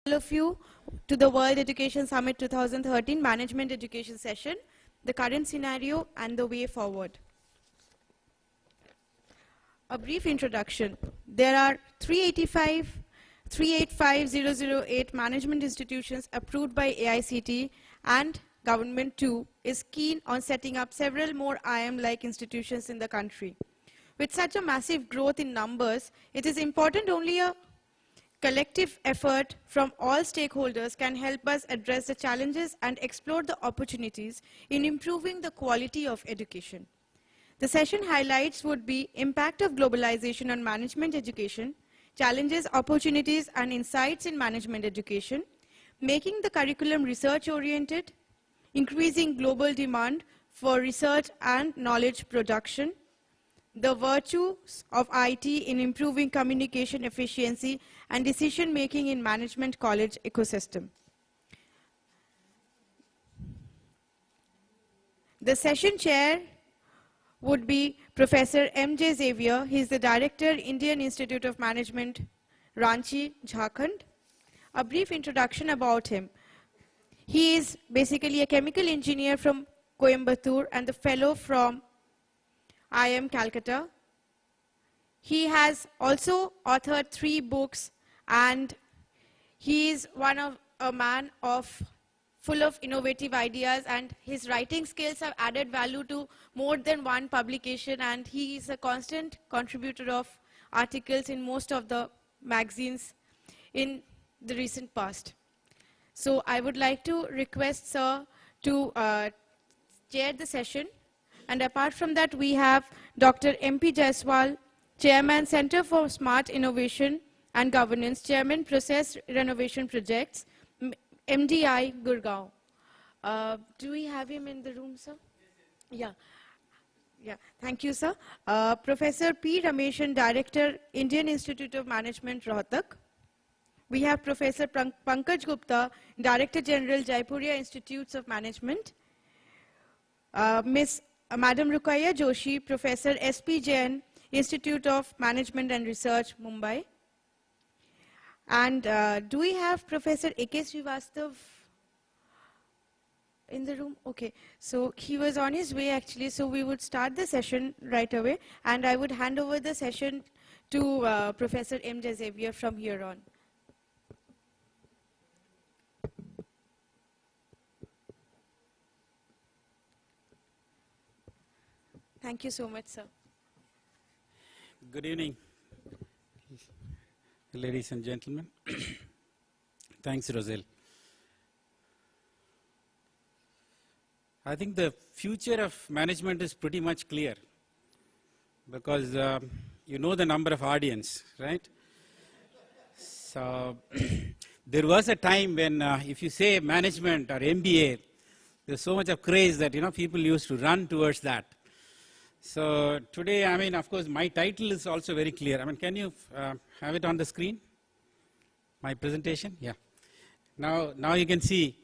all of you to the World Education Summit 2013 Management Education Session, the current scenario and the way forward. A brief introduction. There are 385,008 management institutions approved by AICTE, and government too is keen on setting up several more IIM-like institutions in the country. With such a massive growth in numbers, it is important only a collective effort from all stakeholders can help us address the challenges and explore the opportunities in improving the quality of education. The session highlights would be impact of globalization on management education, challenges, opportunities, and insights in management education, making the curriculum research-oriented, increasing global demand for research and knowledge production, the virtues of IT in improving communication efficiency and decision-making in management college ecosystem. The session chair would be Professor M.J. Xavier. He is the Director, Indian Institute of Management, Ranchi, Jharkhand. A brief introduction about him. He is basically a chemical engineer from Coimbatore and the fellow from IIM Calcutta. He has also authored 3 books, and he is a man full of innovative ideas, and his writing skills have added value to more than one publication, and he is a constant contributor of articles in most of the magazines in the recent past. So I would like to request Sir to chair the session. And apart from that, we have Dr. M.P. Jaiswal, Chairman, Center for Smart Innovation and Governance, Chairman, Process Renovation Projects, MDI, Gurgaon. Do we have him in the room, sir? Yeah. Yeah, thank you, sir. Professor P. Rameshan, Director, Indian Institute of Management, Rohtak. We have Professor Pankaj Gupta, Director General, Jaipuria Institutes of Management. Madam Rukaiya Joshi, Professor S.P. Jain, Institute of Management and Research, Mumbai. And do we have Professor A.K. Srivastav in the room? Okay, so he was on his way actually, so we would start the session right away, and I would hand over the session to Professor M.J. Xavier from here on. Thank you so much, sir. Good evening, ladies and gentlemen. Thanks, Roselle. I think the future of management is pretty much clear because you know the number of audience, right? So there was a time when if you say management or MBA, there's so much of craze that people used to run towards that. So today, I mean, of course, my title is also very clear. I mean, can you have it on the screen? My presentation? Yeah. Now you can see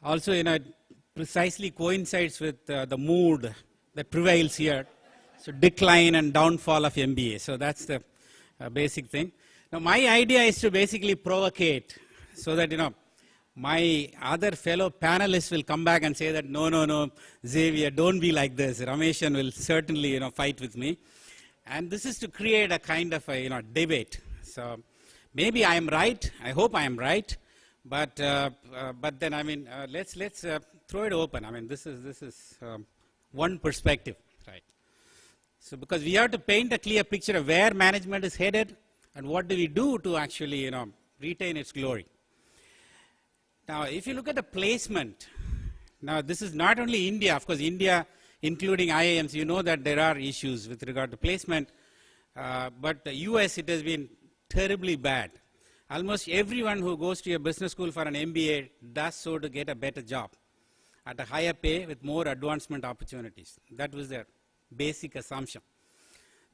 also, it precisely coincides with the mood that prevails here. So decline and downfall of MBA. So that's the basic thing. Now my idea is to basically provocate so that, my other fellow panelists will come back and say that, no, Xavier, don't be like this. Rameshan will certainly, fight with me. And this is to create a kind of a, debate. So maybe I am right. I hope I am right. But then, I mean, let's throw it open. I mean, this is one perspective, right? So because we have to paint a clear picture of where management is headed and what do we do to actually, retain its glory. Now, if you look at the placement, now this is not only India, of course, India, including IIMs, you know that there are issues with regard to placement, but the US, it has been terribly bad. Almost everyone who goes to a business school for an MBA does so to get a better job at a higher pay with more advancement opportunities. That was their basic assumption.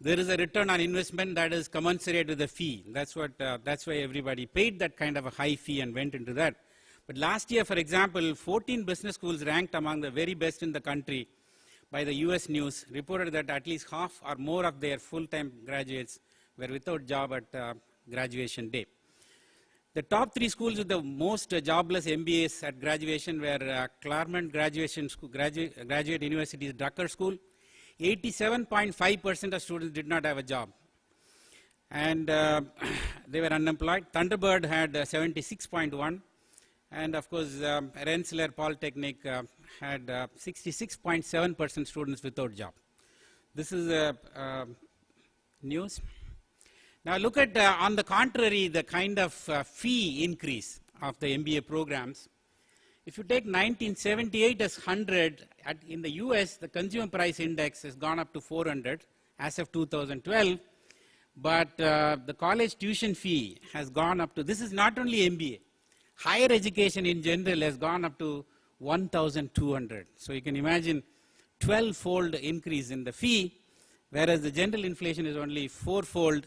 There is a return on investment that is commensurate with the fee. That's why everybody paid that kind of a high fee and went into that. But last year, for example, 14 business schools ranked among the very best in the country by the US News reported that at least half or more of their full-time graduates were without job at graduation day. The top 3 schools with the most jobless MBAs at graduation were Claremont Graduate University's Drucker School. 87.5% of students did not have a job. And they were unemployed. Thunderbird had 76.1. And of course, Rensselaer Polytechnic had 66.7% students without job. This is news. Now look at, on the contrary, the kind of fee increase of the MBA programs. If you take 1978 as 100, in the US, the consumer price index has gone up to 400 as of 2012. But the college tuition fee has gone up to, this is not only MBA, higher education in general has gone up to 1,200. So you can imagine 12-fold increase in the fee, whereas the general inflation is only 4-fold.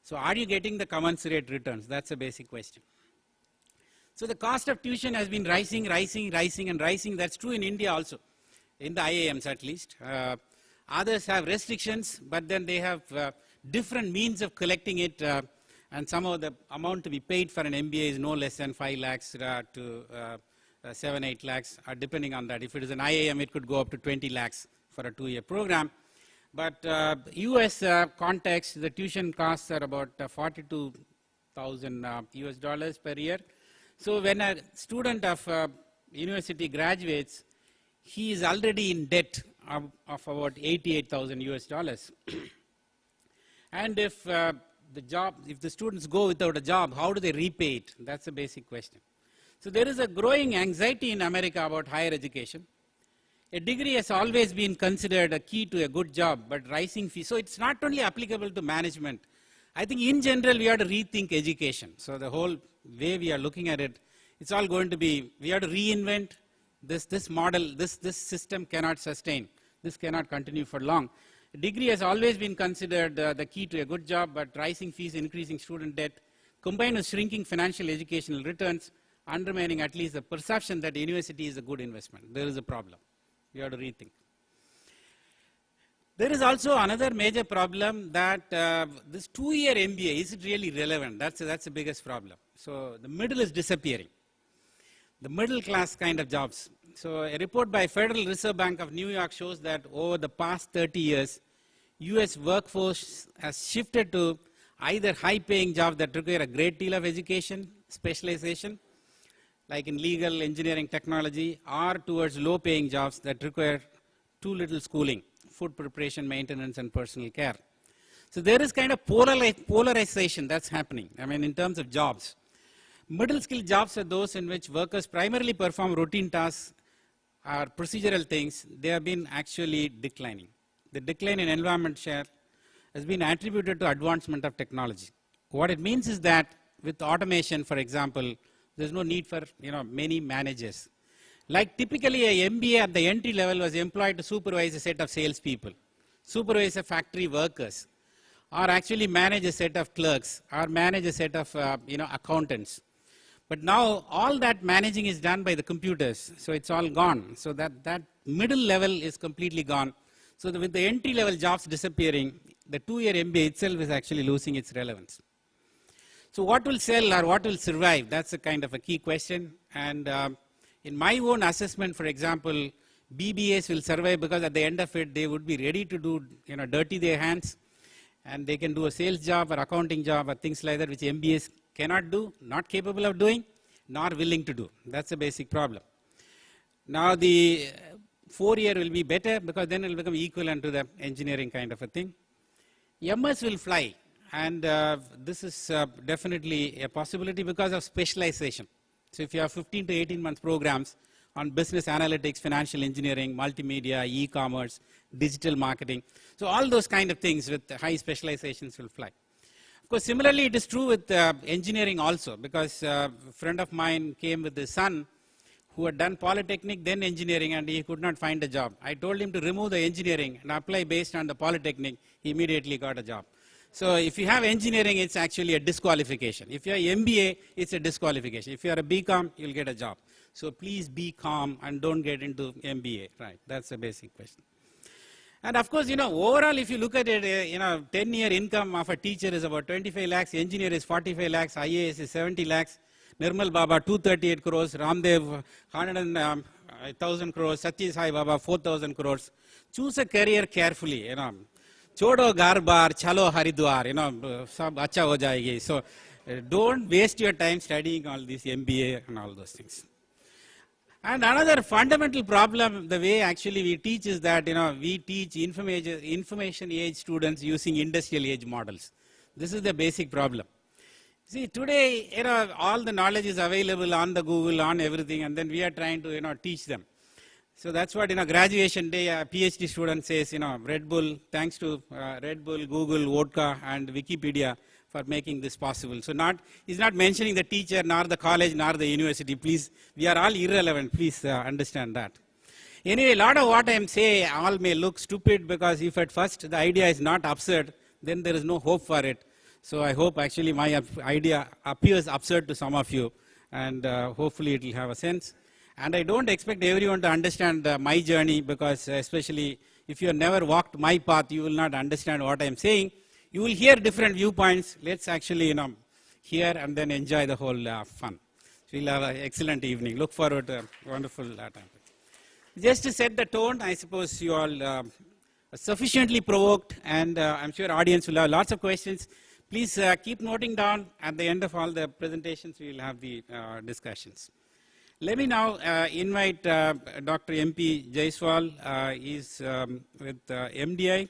So are you getting the commensurate returns? That's a basic question. So the cost of tuition has been rising. That's true in India also, in the IIMs at least. Others have restrictions, but then they have different means of collecting it, and somehow the amount to be paid for an MBA is no less than 5 lakhs to 7-8 lakhs, depending on that. If it is an IIM, it could go up to 20 lakhs for a 2-year program. But US context, the tuition costs are about 42,000 US dollars per year. So when a student of university graduates, he is already in debt of about 88,000 US dollars. And if the students go without a job, how do they repay it? That's a basic question. So there is a growing anxiety in America about higher education. A degree has always been considered a key to a good job, but rising fees. So it's not only applicable to management. I think in general we have to rethink education. So the whole way we are looking at it, it's all going to be, we have to reinvent this model. This system cannot sustain. This cannot continue for long. A degree has always been considered the key to a good job, but rising fees, increasing student debt, combined with shrinking financial educational returns, undermining at least the perception that university is a good investment. There is a problem. We have to rethink. There is also another major problem that this 2-year MBA, is it really relevant? That's the biggest problem. So the middle is disappearing. The middle class kind of jobs. So a report by Federal Reserve Bank of New York shows that over the past 30 years, US workforce has shifted to either high-paying jobs that require a great deal of education, specialization, like in legal, engineering, technology, or towards low-paying jobs that require too little schooling, food preparation, maintenance, and personal care. So there is kind of polarization that's happening, I mean, in terms of jobs. Middle-skill jobs are those in which workers primarily perform routine tasks or procedural things. They have been actually declining. The decline in environment share has been attributed to advancement of technology. What it means is that with automation, for example, there's no need for many managers. Like typically a MBA at the entry level was employed to supervise a set of salespeople, supervise a factory workers, or actually manage a set of clerks, or manage a set of accountants. But now all that managing is done by the computers, so it's all gone. So that middle level is completely gone. So with the entry level jobs disappearing, the 2-year MBA itself is actually losing its relevance. So what will sell or what will survive? That's a kind of a key question. And in my own assessment, for example, BBAs will survive because at the end of it, they would be ready to do, dirty their hands, and they can do a sales job or accounting job or things like that, which MBAs cannot do, not capable of doing, nor willing to do. That's a basic problem. Now the 4-year will be better because then it will become equivalent to the engineering kind of a thing. MS will fly. And this is definitely a possibility because of specialization. So if you have 15 to 18 month programs on business analytics, financial engineering, multimedia, e-commerce, digital marketing. So all those kind of things with high specializations will fly. Of course, similarly, it is true with engineering also, because a friend of mine came with his son who had done Polytechnic, then engineering, and he could not find a job. I told him to remove the engineering and apply based on the Polytechnic. He immediately got a job. So if you have engineering, it's actually a disqualification. If you are MBA, it's a disqualification. If you are a BCom, you'll get a job. So please be calm and don't get into MBA, right? That's a basic question. And of course, overall, if you look at it, 10-year income of a teacher is about 25 lakhs, engineer is 45 lakhs, IAS is 70 lakhs. Nirmal Baba 238 crores, Ramdev 1,000 crores, Satya Sai Baba 4,000 crores. Choose a career carefully, Chodo Garbar, Chalo Haridwar, sab acha ho jayegi. So don't waste your time studying all this MBA and all those things. And another fundamental problem, the way actually we teach is that, we teach information age students using industrial age models. This is the basic problem. See, today, all the knowledge is available on the Google, on everything, and then we are trying to, teach them. So that's what, graduation day, a PhD student says, Red Bull, thanks to Red Bull, Google, Vodka, and Wikipedia for making this possible. So he's not mentioning the teacher, nor the college, nor the university. Please, we are all irrelevant. Please understand that. Anyway, a lot of what I am saying all may look stupid because if at first the idea is not absurd, then there is no hope for it. So I hope actually my idea appears absurd to some of you, and hopefully it will have a sense. And I don't expect everyone to understand my journey because especially if you have never walked my path, you will not understand what I am saying. You will hear different viewpoints. Let's actually, hear and then enjoy the whole fun. So we'll have an excellent evening. Look forward to a wonderful time. Just to set the tone, I suppose you all are sufficiently provoked, and I'm sure audience will have lots of questions. Please keep noting down. At the end of all the presentations, we will have the discussions. Let me now invite Dr. MP Jaiswal. He's with MDI.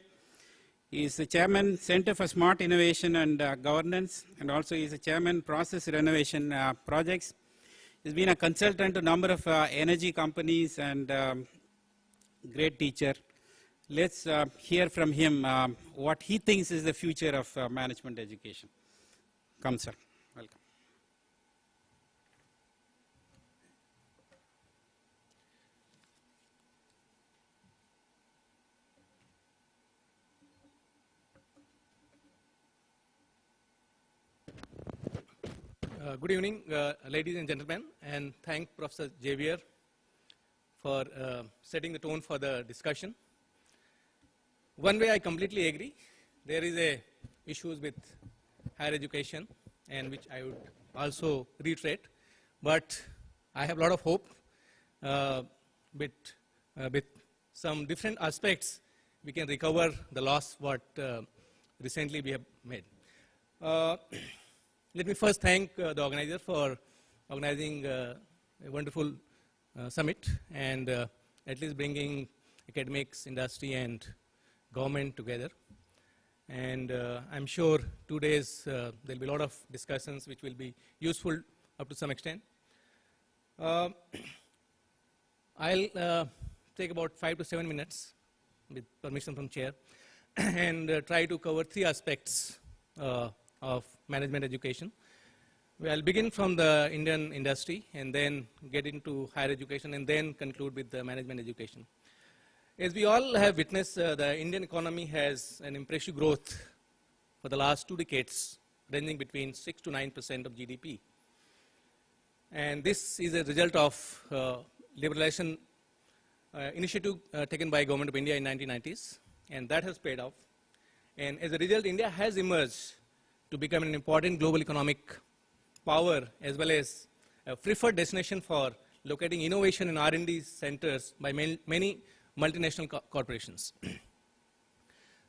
He is the chairman, Center for Smart Innovation and Governance, and also he is the chairman, Process Renovation Projects. He's been a consultant to a number of energy companies and great teacher. Let's hear from him what he thinks is the future of management education. Come, sir. Welcome. Good evening, ladies and gentlemen, and thank Professor Javier for setting the tone for the discussion. One way I completely agree. There is issues with higher education, and which I would also reiterate. But I have a lot of hope with some different aspects. We can recover the loss what recently we have made. Let me first thank the organizer for organizing a wonderful summit and at least bringing academics, industry, and government together. And I'm sure 2 days there'll be a lot of discussions which will be useful up to some extent. I'll take about 5 to 7 minutes with permission from chair and try to cover 3 aspects of management education. I'll begin from the Indian industry and then get into higher education and then conclude with the management education. As we all have witnessed, the Indian economy has an impressive growth for the last 2 decades, ranging between 6 to 9% of GDP. And this is a result of liberalization initiative taken by Government of India in 1990s, and that has paid off. And as a result, India has emerged to become an important global economic power as well as a preferred destination for locating innovation and R&D centers by many multinational corporations.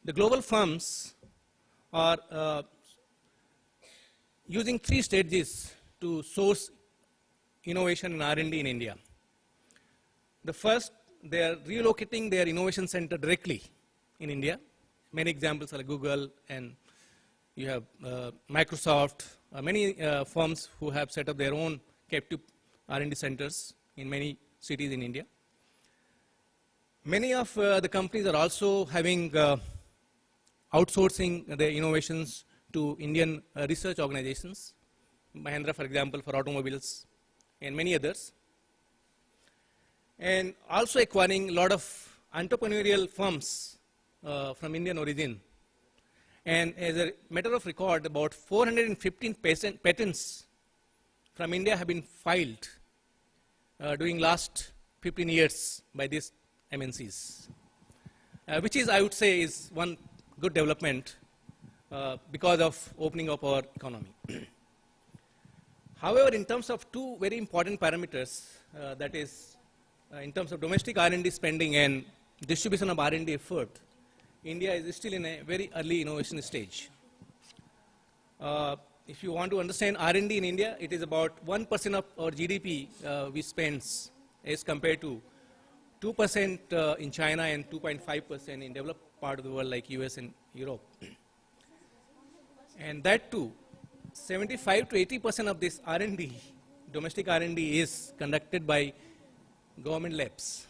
The global firms are using 3 strategies to source innovation and R&D in India. The first, they are relocating their innovation center directly in India. Many examples are like Google, and you have Microsoft, many firms who have set up their own captive R&D centers in many cities in India. Many of the companies are also having outsourcing their innovations to Indian research organizations. Mahindra, for example, for automobiles, and many others. And also acquiring a lot of entrepreneurial firms from Indian origin. And as a matter of record, about 415 patents from India have been filed during last 15 years by these MNCs, which is, I would say, is one good development because of opening up our economy. However, in terms of two very important parameters, that is, in terms of domestic R&D spending and distribution of R&D effort, India is still in a very early innovation stage. If you want to understand R&D in India, it is about 1% of our GDP we spend as compared to 2% in China and 2.5% in developed part of the world like US and Europe. And that too, 75 to 80% of this R&D, domestic R&D, is conducted by government labs,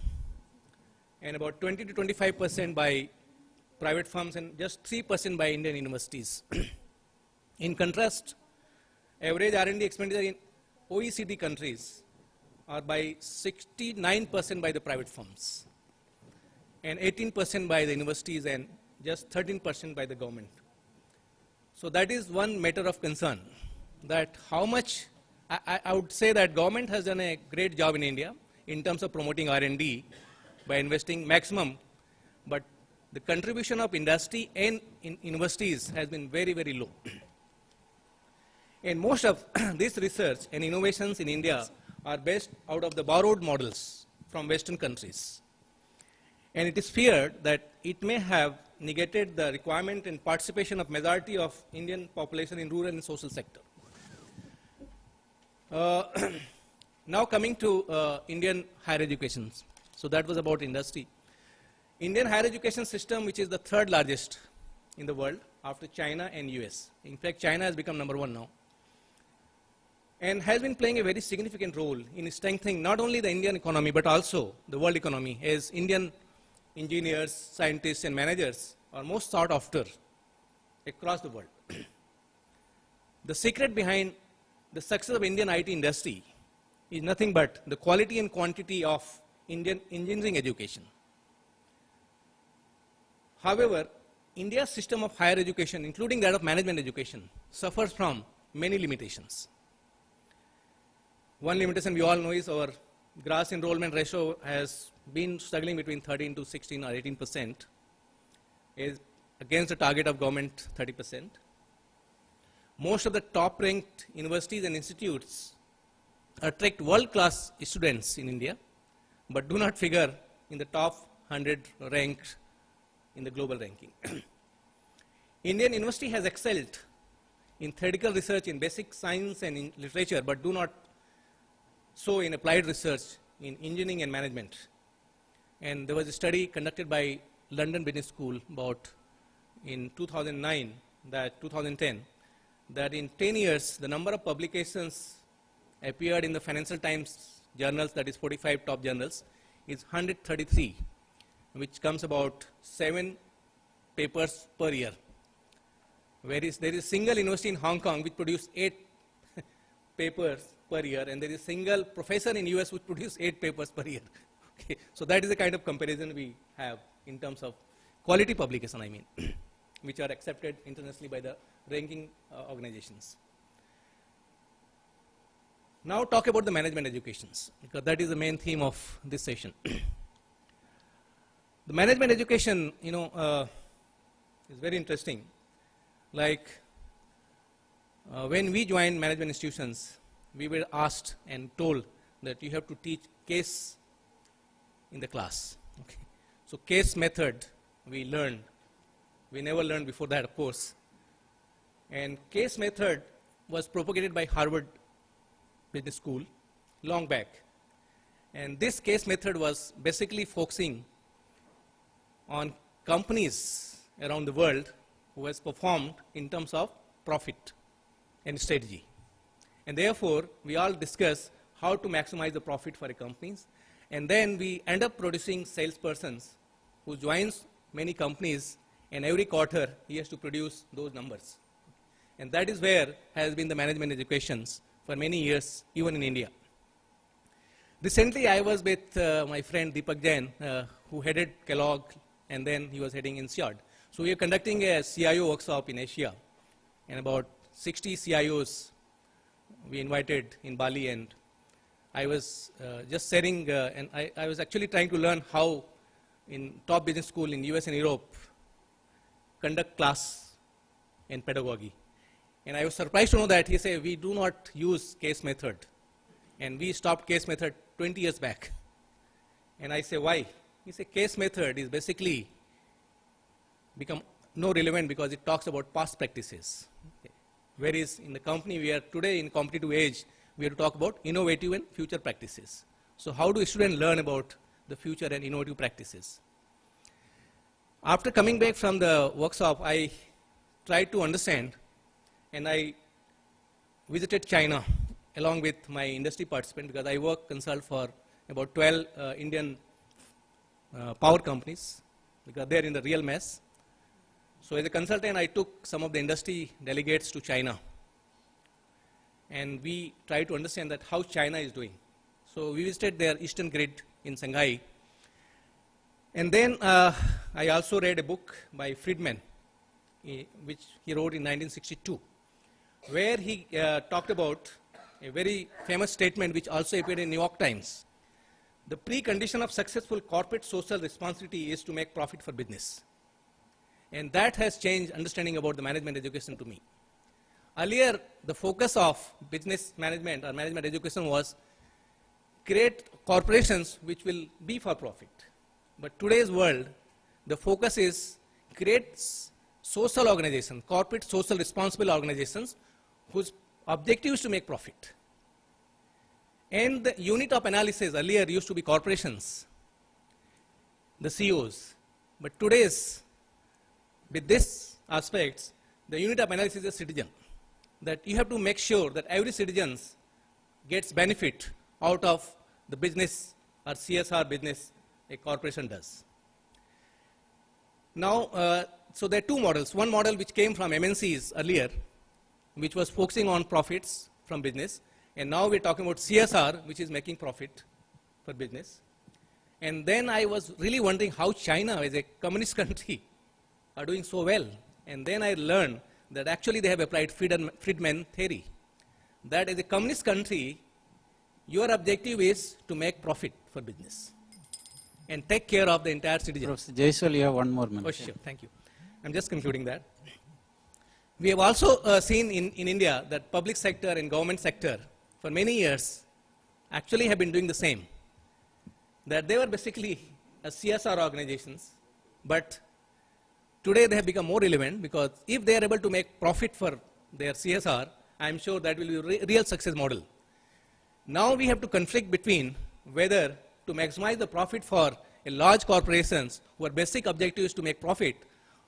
and about 20 to 25% by private firms, and just 3% by Indian universities. In contrast, average R&D expenditure in OECD countries are by 69% by the private firms, and 18% by the universities, and just 13% by the government. So that is one matter of concern, that how much, I would say that government has done a great job in India in terms of promoting R&D by investing maximum, but the contribution of industry and universities has been very, very low. And most of this research and innovations in India are based out of the borrowed models from Western countries. And it is feared that it may have negated the requirement and participation of majority of Indian population in rural and social sector. Now coming to Indian higher education. So that was about industry. Indian higher education system, which is the third largest in the world after China and US. In fact, China has become #1 now, and has been playing a very significant role in strengthening not only the Indian economy, but also the world economy, as Indian engineers, scientists, and managers are most sought after across the world. The secret behind the success of Indian IT industry is nothing but the quality and quantity of Indian engineering education. However, India's system of higher education, including that of management education, suffers from many limitations. One limitation we all know is our gross enrollment ratio has been struggling between 13 to 16 or 18%, is against the target of government 30%. Most of the top-ranked universities and institutes attract world-class students in India, but do not figure in the top 100 ranked in the global ranking. Indian university has excelled in theoretical research in basic science and in literature, but do not so in applied research in engineering and management. And there was a study conducted by London Business School about in 2010, that in 10 years, the number of publications appeared in the Financial Times journals, that is 45 top journals, is 133, which comes about 7 papers per year. Whereas there is a single university in Hong Kong which produced 8 papers per year, and there is a single professor in US which produced 8 papers per year. Okay. So that is the kind of comparison we have in terms of quality publication, I mean, which are accepted internationally by the ranking organizations. Now talk about the management educations, because that is the main theme of this session. The management education, is very interesting. Like when we joined management institutions, we were asked and told that you have to teach case in the class. Okay. So case method we learned. We never learned before that, of course. And case method was propagated by Harvard Business School long back. And this case method was basically focusing on companies around the world who has performed in terms of profit and strategy. And therefore, we all discuss how to maximize the profit for a companies. And then we end up producing salespersons who joins many companies, and every quarter he has to produce those numbers. And that is where has been the management educations for many years, even in India. Recently, I was with my friend Deepak Jain, who headed Kellogg, and then he was heading INSEAD. So we are conducting a CIO workshop in Asia, and about 60 CIOs we invited in Bali, and I was just sharing, and I was actually trying to learn how in top business school in US and Europe conduct class and pedagogy. And I was surprised to know that he said, we do not use case method. And we stopped case method 20 years back. And I say, why? He said, case method is basically become no relevant because it talks about past practices. Okay. Whereas in the company we are today in competitive age, we have to talk about innovative and future practices. So how do students learn about the future and innovative practices? After coming back from the workshop, I tried to understand, and I visited China along with my industry participant because I consult for about 12 Indian power companies because they're in the real mess. So as a consultant, I took some of the industry delegates to China. And we tried to understand that how China is doing. So we visited their Eastern Grid in Shanghai. And then I also read a book by Friedman, which he wrote in 1962, where he talked about a very famous statement which also appeared in New York Times. The precondition of successful corporate social responsibility is to make profit for business. And that has changed understanding about the management education to me. Earlier, the focus of business management or management education was create corporations which will be for profit. But today's world, the focus is create social organizations, corporate social responsible organizations whose objective is to make profit. And the unit of analysis earlier used to be corporations, the CEOs. But today's, with this aspects, the unit of analysis is a citizen. That you have to make sure that every citizen gets benefit out of the business or CSR business a corporation does. Now, so there are two models. One model which came from MNCs earlier, which was focusing on profits from business. And now we're talking about CSR, which is making profit for business. And then I was really wondering how China, as a communist country, are doing so well. And then I learned that actually they have applied Friedman theory. That as a communist country, your objective is to make profit for business and take care of the entire citizen. Professor Jaiswal, you have one more minute. Oh, sure. Thank you. I'm just concluding that. We have also seen in India that public sector and government sector for many years actually have been doing the same. That they were basically CSR organizations, but today they have become more relevant because if they are able to make profit for their CSR, I'm sure that will be a real success model. Now we have to conflict between whether to maximize the profit for a large corporations whose basic objective is to make profit,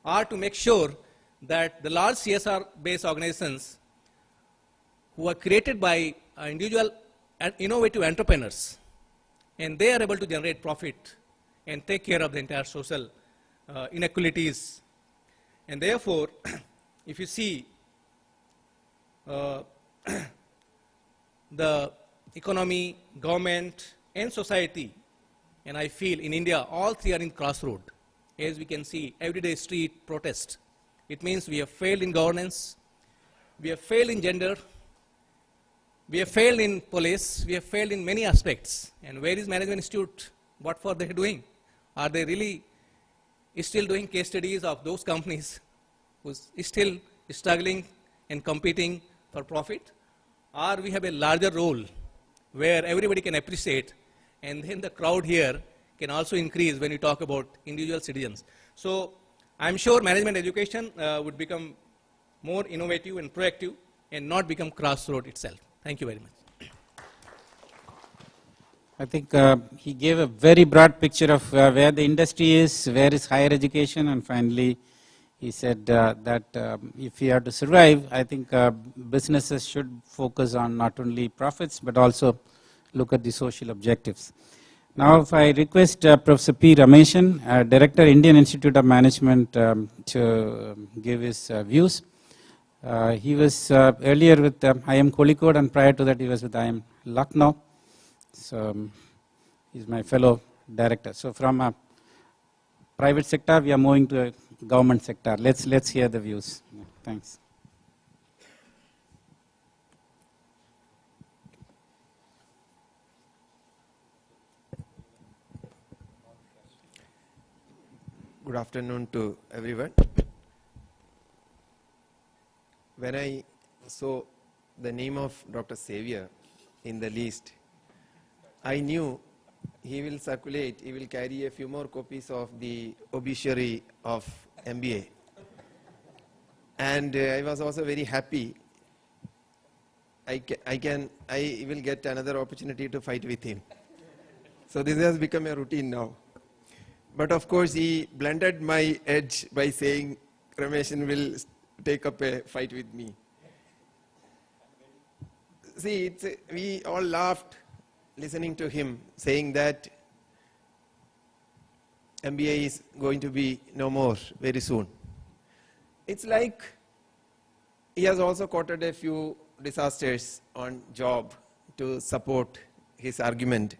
or to make sure that the large CSR-based organizations who are created by individual and innovative entrepreneurs, and they are able to generate profit and take care of the entire social inequalities. And therefore, if you see the economy, government, and society, and I feel in India, all three are in crossroad. As we can see, everyday street protest. It means we have failed in governance, we have failed in gender, we have failed in police, we have failed in many aspects. And where is Management Institute? What for they are doing? Are they really still doing case studies of those companies who are still struggling and competing for profit? Or we have a larger role where everybody can appreciate, and then the crowd here can also increase when we talk about individual citizens. So I'm sure management education would become more innovative and proactive and not become crossroad itself. Thank you very much. I think he gave a very broad picture of where the industry is, where is higher education, and finally he said that if we are to survive, I think businesses should focus on not only profits but also look at the social objectives. Now, if I request Professor P. Rameshan, Director, Indian Institute of Management, to give his views. He was earlier with IIM Kozhikode, and prior to that he was with IIM Lucknow. So he's my fellow director. So from private sector, we are moving to a government sector. Let's hear the views. Thanks. Good afternoon to everyone. When I So the name of Dr. Xavier in the list, I knew he will circulate, he will carry a few more copies of the obituary of MBA. And I was also very happy I will get another opportunity to fight with him. So this has become a routine now. But of course he blunted my edge by saying Rameshan will take up a fight with me. See, we all laughed listening to him saying that MBA is going to be no more very soon. It's like he has also quoted a few disasters on job to support his argument.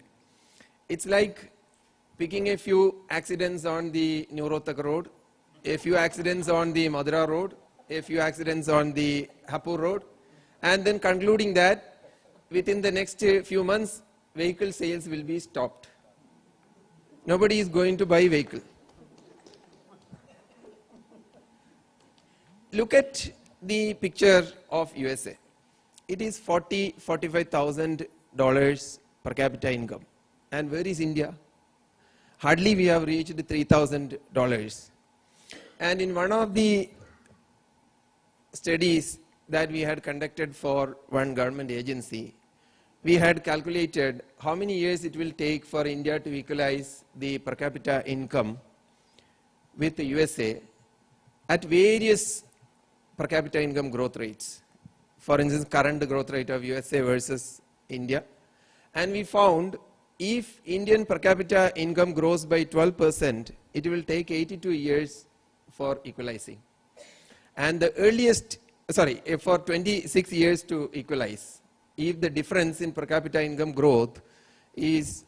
It's like picking a few accidents on the New Rohtak road, a few accidents on the Madura road, a few accidents on the Hapur road, and then concluding that within the next few months, vehicle sales will be stopped. Nobody is going to buy vehicle. Look at the picture of USA. It is $45,000 per capita income. And where is India? Hardly we have reached $3,000. And in one of the studies that we had conducted for one government agency, we had calculated how many years it will take for India to equalize the per capita income with the USA at various per capita income growth rates. For instance, current growth rate of USA versus India. And we found if Indian per capita income grows by 12%, it will take 82 years for equalizing. And the earliest, for 26 years to equalize. If the difference in per capita income growth is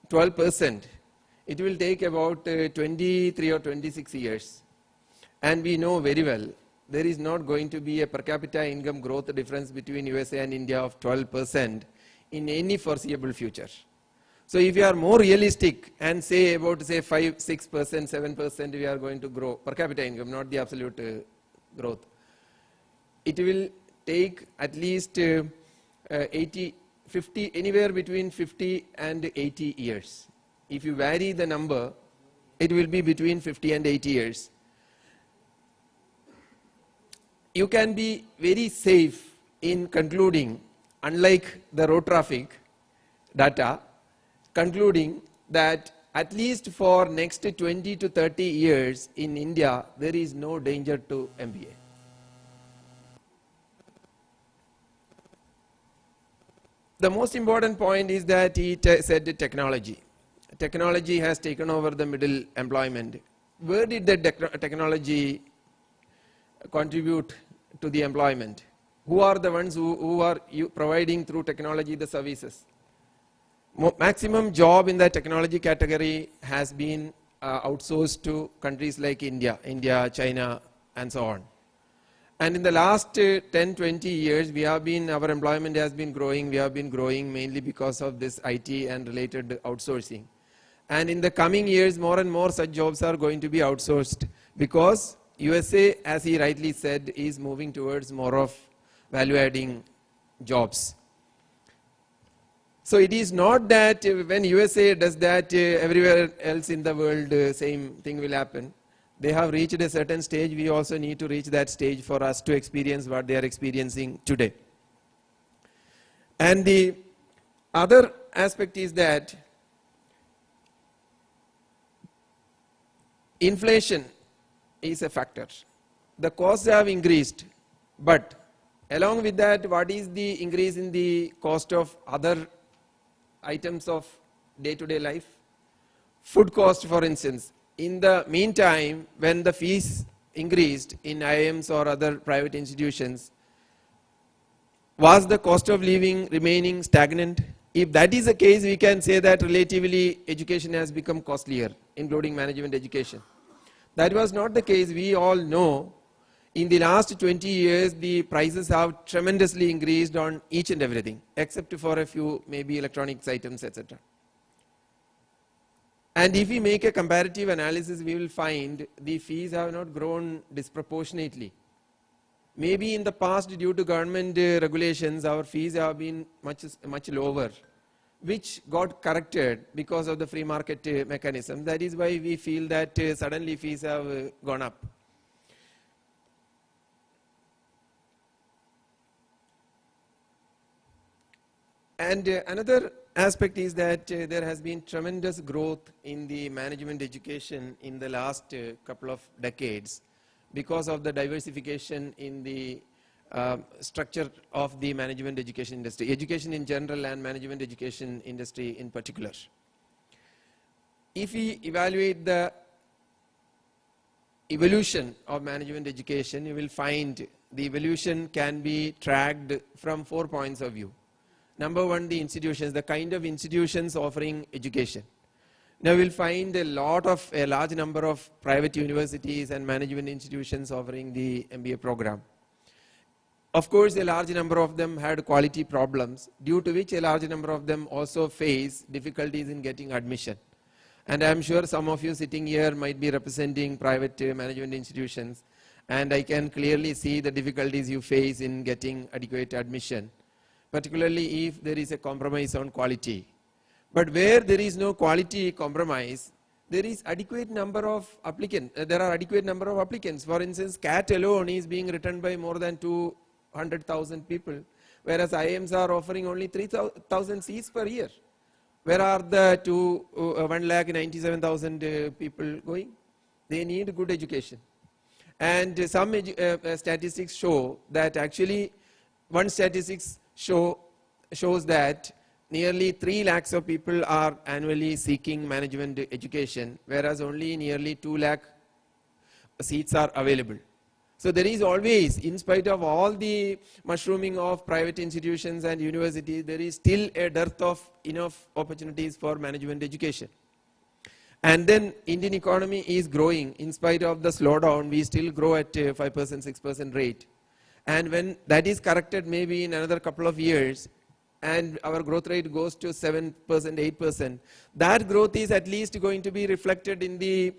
12%, it will take about 23 or 26 years. And we know very well there is not going to be a per capita income growth difference between USA and India of 12% in any foreseeable future. So if you are more realistic and say about 5, 6%, 7% we are going to grow per capita income, not the absolute growth, it will take at least 50, anywhere between 50 and 80 years. If you vary the number, it will be between 50 and 80 years. You can be very safe in concluding, unlike the road traffic data, concluding that at least for next 20 to 30 years in India, there is no danger to MBA. The most important point is that he said technology. Technology has taken over the middle employment. Where did the technology contribute to the employment? Who are the ones who are providing through technology the services? Maximum job in the technology category has been outsourced to countries like India, China, and so on. And in the last 10, 20 years, our employment has been growing. We have been growing mainly because of this IT and related outsourcing. And in the coming years, more and more such jobs are going to be outsourced because USA, as he rightly said, is moving towards more of value-adding jobs. So it is not that when USA does that, everywhere else in the world, same thing will happen. They have reached a certain stage. We also need to reach that stage for us to experience what they are experiencing today. And the other aspect is that inflation is a factor. The costs have increased, but along with that, what is the increase in the cost of other items of day-to-day life? Food cost, for instance. In the meantime, when the fees increased in IIMs or other private institutions, was the cost of living remaining stagnant? If that is the case, we can say that relatively education has become costlier, including management education. That was not the case. We all know in the last 20 years, the prices have tremendously increased on each and everything, except for a few maybe electronics items, etc. And if we make a comparative analysis, we will find the fees have not grown disproportionately. Maybe in the past, due to government regulations, our fees have been much lower, which got corrected because of the free market mechanism. That is why we feel that suddenly fees have gone up. And another aspect is that there has been tremendous growth in the management education in the last couple of decades because of the diversification in the structure of the management education industry, education in general and management education industry in particular. If we evaluate the evolution of management education, you will find the evolution can be tracked from 4 points of view. Number one, the institutions, the kind of institutions offering education. Now we'll find a large number of private universities and management institutions offering the MBA program. Of course, a large number of them had quality problems, due to which a large number of them also face difficulties in getting admission. And I'm sure some of you sitting here might be representing private management institutions, and I can clearly see the difficulties you face in getting adequate admission, particularly if there is a compromise on quality. But where there is no quality compromise, there is adequate number of applicants. There are adequate number of applicants. For instance, CAT alone is being written by more than 200,000 people, whereas IIMs are offering only 3,000 seats per year. Where are the 1,97,000 people going? They need good education. And some statistics show that actually, one statistics shows that nearly 3 lakhs of people are annually seeking management education, whereas only nearly 2 lakh seats are available. So there is always, in spite of all the mushrooming of private institutions and universities, there is still a dearth of enough opportunities for management education. And then Indian economy is growing. In spite of the slowdown, we still grow at 5%, 6% rate. And when that is corrected maybe in another couple of years, and our growth rate goes to 7%, 8%, that growth is at least going to be reflected in the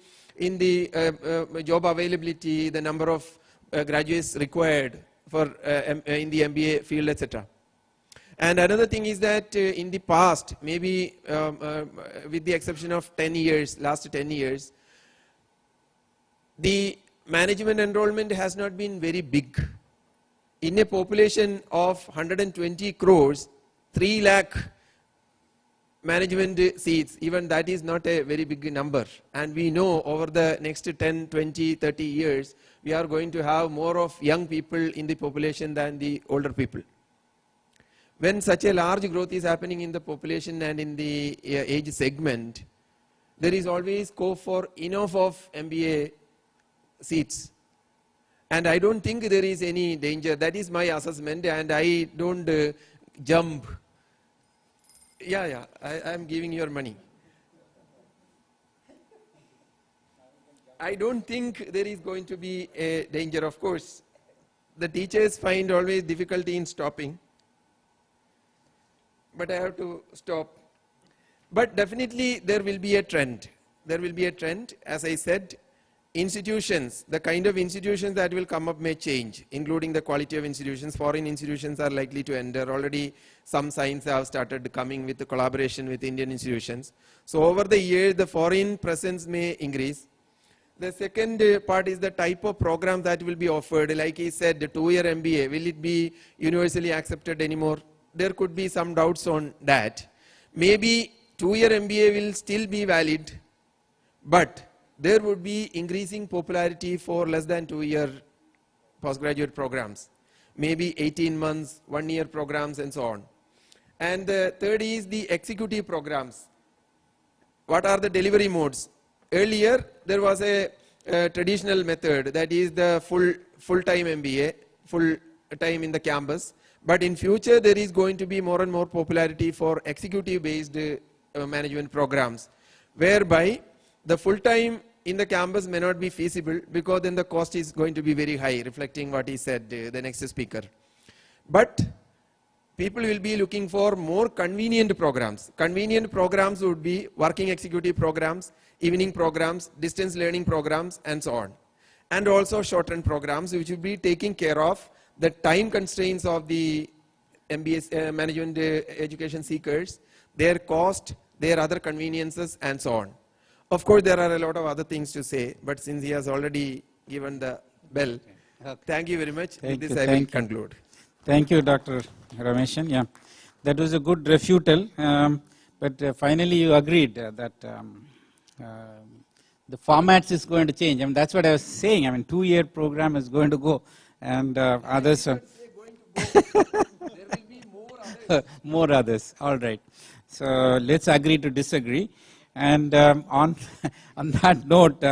job availability, the number of graduates required for in the MBA field, etc. And another thing is that in the past, maybe with the exception of 10 years, last 10 years, the management enrollment has not been very big. In a population of 120 crores, 3 lakh management seats, even that is not a very big number. And we know over the next 10, 20, 30 years, we are going to have more of young people in the population than the older people. When such a large growth is happening in the population and in the age segment, there is always scope for enough of MBA seats. And I don't think there is any danger. That is my assessment, and I don't jump. Yeah, I am giving your money. I don't think there is going to be a danger. Of course, the teachers find always difficulty in stopping, but I have to stop. But definitely there will be a trend. There will be a trend. As I said, institutions, the kind of institutions that will come up may change, including the quality of institutions. Foreign institutions are likely to enter. Already some signs have started coming with the collaboration with Indian institutions. So over the years, the foreign presence may increase. The second part is the type of program that will be offered. Like he said, the 2-year MBA, will it be universally accepted anymore? There could be some doubts on that. Maybe 2-year MBA will still be valid, but there would be increasing popularity for less than 2-year postgraduate programs. Maybe 18 months, 1-year programs and so on. And the third is the executive programs. What are the delivery modes? Earlier, there was a traditional method, that is the full-time MBA, full time in the campus. But in future, there is going to be more and more popularity for executive-based management programs, whereby the full-time in the campus may not be feasible, because then the cost is going to be very high, reflecting what he said, the next speaker. But people will be looking for more convenient programs. Convenient programs would be working executive programs, evening programs, distance learning programs, and so on. and also short-run programs which will be taking care of the time constraints of the MBA management education seekers, their cost, their other conveniences, and so on. Of course, there are a lot of other things to say, but since he has already given the bell, thank you very much. With this, I will conclude. Thank you, Dr. Rameshan. Yeah, that was a good refutal, but finally you agreed that the formats is going to change. I mean, that's what I was saying. I mean, 2-year program is going to go, and others. There will be more others. More others. All right. So let's agree to disagree. And on that note,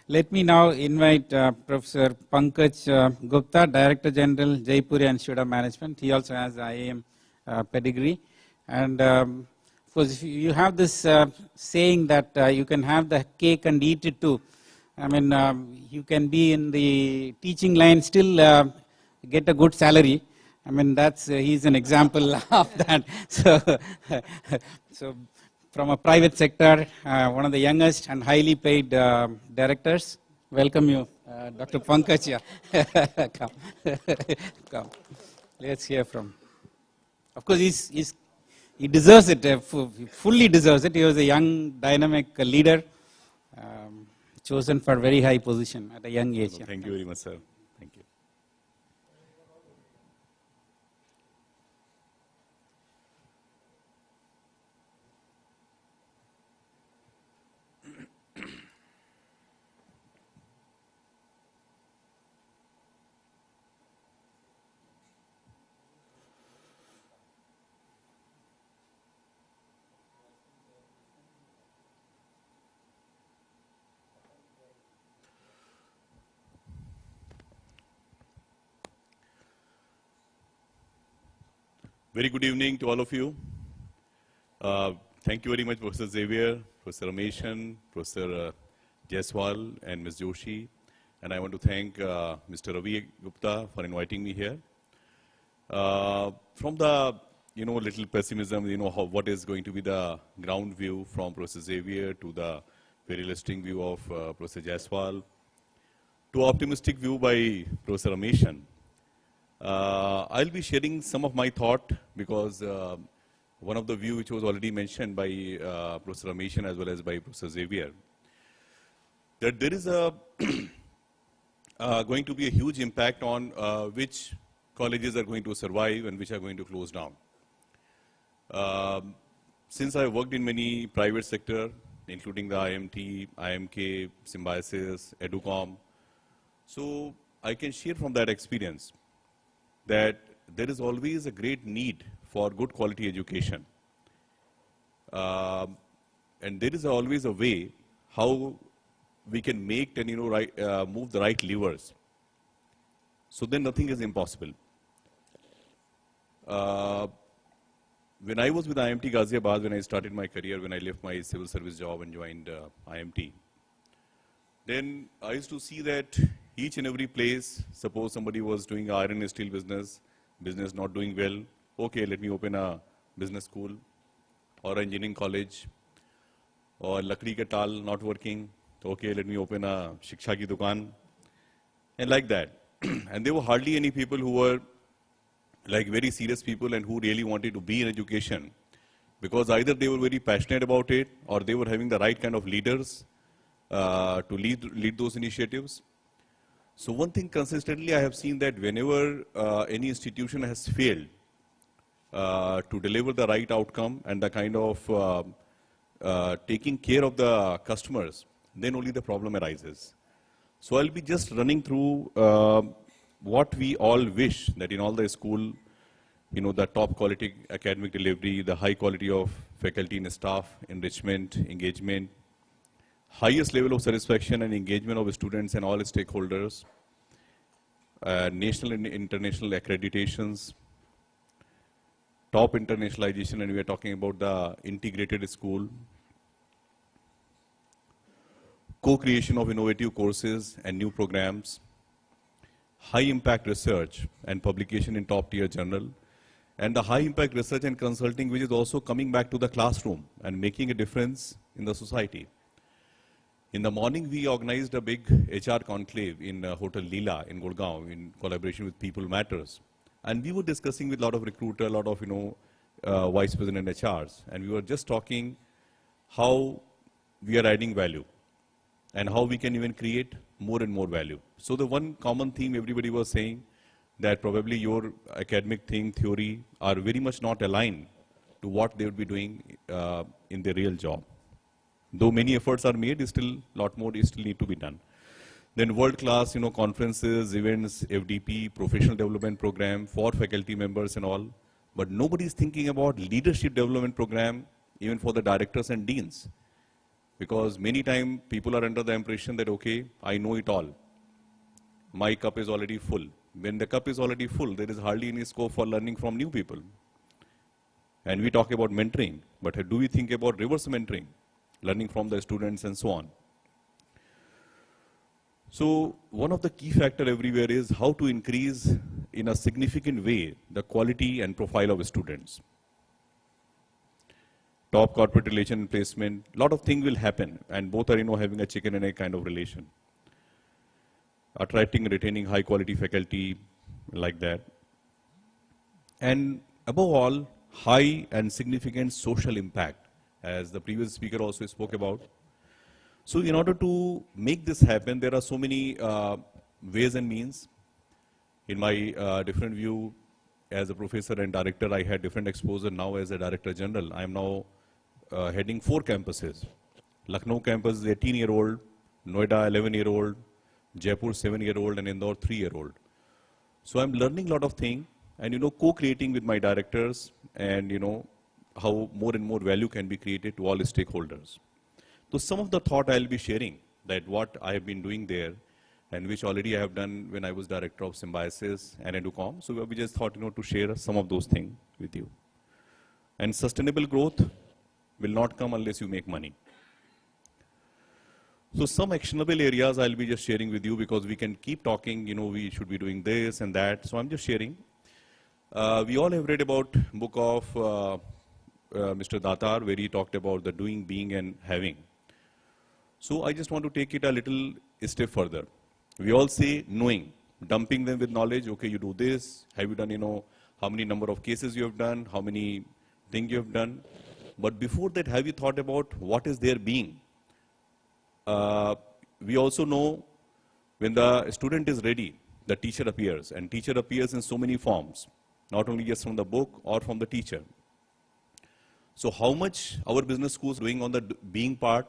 let me now invite Professor Pankaj Gupta, Director General, Jaipur Institute of Management. He also has IIM pedigree. And of course, if you have this saying that you can have the cake and eat it too. I mean, you can be in the teaching line, still get a good salary. I mean, that's he's an example of that. So from a private sector, one of the youngest and highly paid directors. Welcome you, Dr. Pankaj. Yeah. Come. Come. Let's hear from. Of course, he deserves it, fully deserves it. He was a young, dynamic leader, chosen for very high position at a young age. Yeah. Thank you very much, sir. Thank you. Very good evening to all of you. Thank you very much, Professor Xavier, Professor Rameshan, Professor Jaiswal, and Ms. Joshi. And I want to thank Mr. Ravi Gupta for inviting me here. From the, little pessimism, what is going to be the ground view from Professor Xavier to the very realistic view of Professor Jaiswal to optimistic view by Professor Rameshan. I'll be sharing some of my thought because one of the view which was already mentioned by Professor Rameshan as well as by Professor Xavier, that there is a going to be a huge impact on which colleges are going to survive and which are going to close down. Since I worked in many private sector, including the IMT, IMK, Symbiosis, Educom, so I can share from that experience that there is always a great need for good quality education. And there is always a way how we can make and move the right levers. So then nothing is impossible. When I was with IMT Ghaziabad, when I started my career, when I left my civil service job and joined IMT, then I used to see that each and every place, suppose somebody was doing iron and steel business not doing well, okay, let me open a business school or engineering college, or lakdi ka tal not working, okay, let me open a shiksha ki dukaan, and like that. And there were hardly any people who were like very serious people and who really wanted to be in education, because either they were very passionate about it or they were having the right kind of leaders to lead those initiatives. So one thing consistently I have seen that whenever any institution has failed to deliver the right outcome and the kind of taking care of the customers, then only the problem arises. So I'll be just running through what we all wish that in all the school, the top quality academic delivery, the high quality of faculty and staff, enrichment, engagement, highest level of satisfaction and engagement of students and all stakeholders, national and international accreditations, top internationalization, and we are talking about the integrated school, co-creation of innovative courses and new programs, high impact research and publication in top tier journal, and the high impact research and consulting which is also coming back to the classroom and making a difference in the society. In the morning, we organized a big HR conclave in Hotel Leela in Gurgaon in collaboration with People Matters. And we were discussing with a lot of recruiter, a lot of, vice president HRs. And we were just talking how we are adding value and how we can even create more and more value. So the one common theme everybody was saying that probably your academic thing, theory, are very much not aligned to what they would be doing in their real job. Though many efforts are made, still a lot more still need to be done. Then world-class, conferences, events, FDP, professional development program for faculty members and all. But nobody is thinking about leadership development program even for the directors and deans. Because many times people are under the impression that, okay, I know it all. My cup is already full. When the cup is already full, there is hardly any scope for learning from new people. And we talk about mentoring, but do we think about reverse mentoring, learning from the students and so on? So one of the key factors everywhere is how to increase in a significant way the quality and profile of students. Top corporate relation placement, a lot of things will happen, and both are having a chicken and egg kind of relation. Attracting and retaining high quality faculty like that. And above all, high and significant social impact, as the previous speaker also spoke about. So in order to make this happen, there are so many ways and means. In my different view, as a professor and director, I had different exposure. Now as a director general, I am now heading 4 campuses. Lucknow campus is 18-year-old, Noida 11-year-old, Jaipur 7-year-old, and Indore 3-year-old. So I'm learning a lot of things and co-creating with my directors and how more and more value can be created to all stakeholders. So some of the thought I'll be sharing that what I have been doing there and which already I have done when I was director of Symbiosis and Educom. So we just thought to share some of those things with you. And sustainable growth will not come unless you make money. So some actionable areas I'll be just sharing with you because we can keep talking, we should be doing this and that. So I'm just sharing. We all have read about book of Mr. Datar where he talked about the doing, being and having. So I just want to take it a little step further. We all say knowing, dumping them with knowledge. Okay, you do this. Have you done, how many number of cases you have done, how many things you have done. But before that, have you thought about what is their being? We also know when the student is ready, the teacher appears. And teacher appears in so many forms, not only just from the book or from the teacher. So how much our business schools doing on the being part,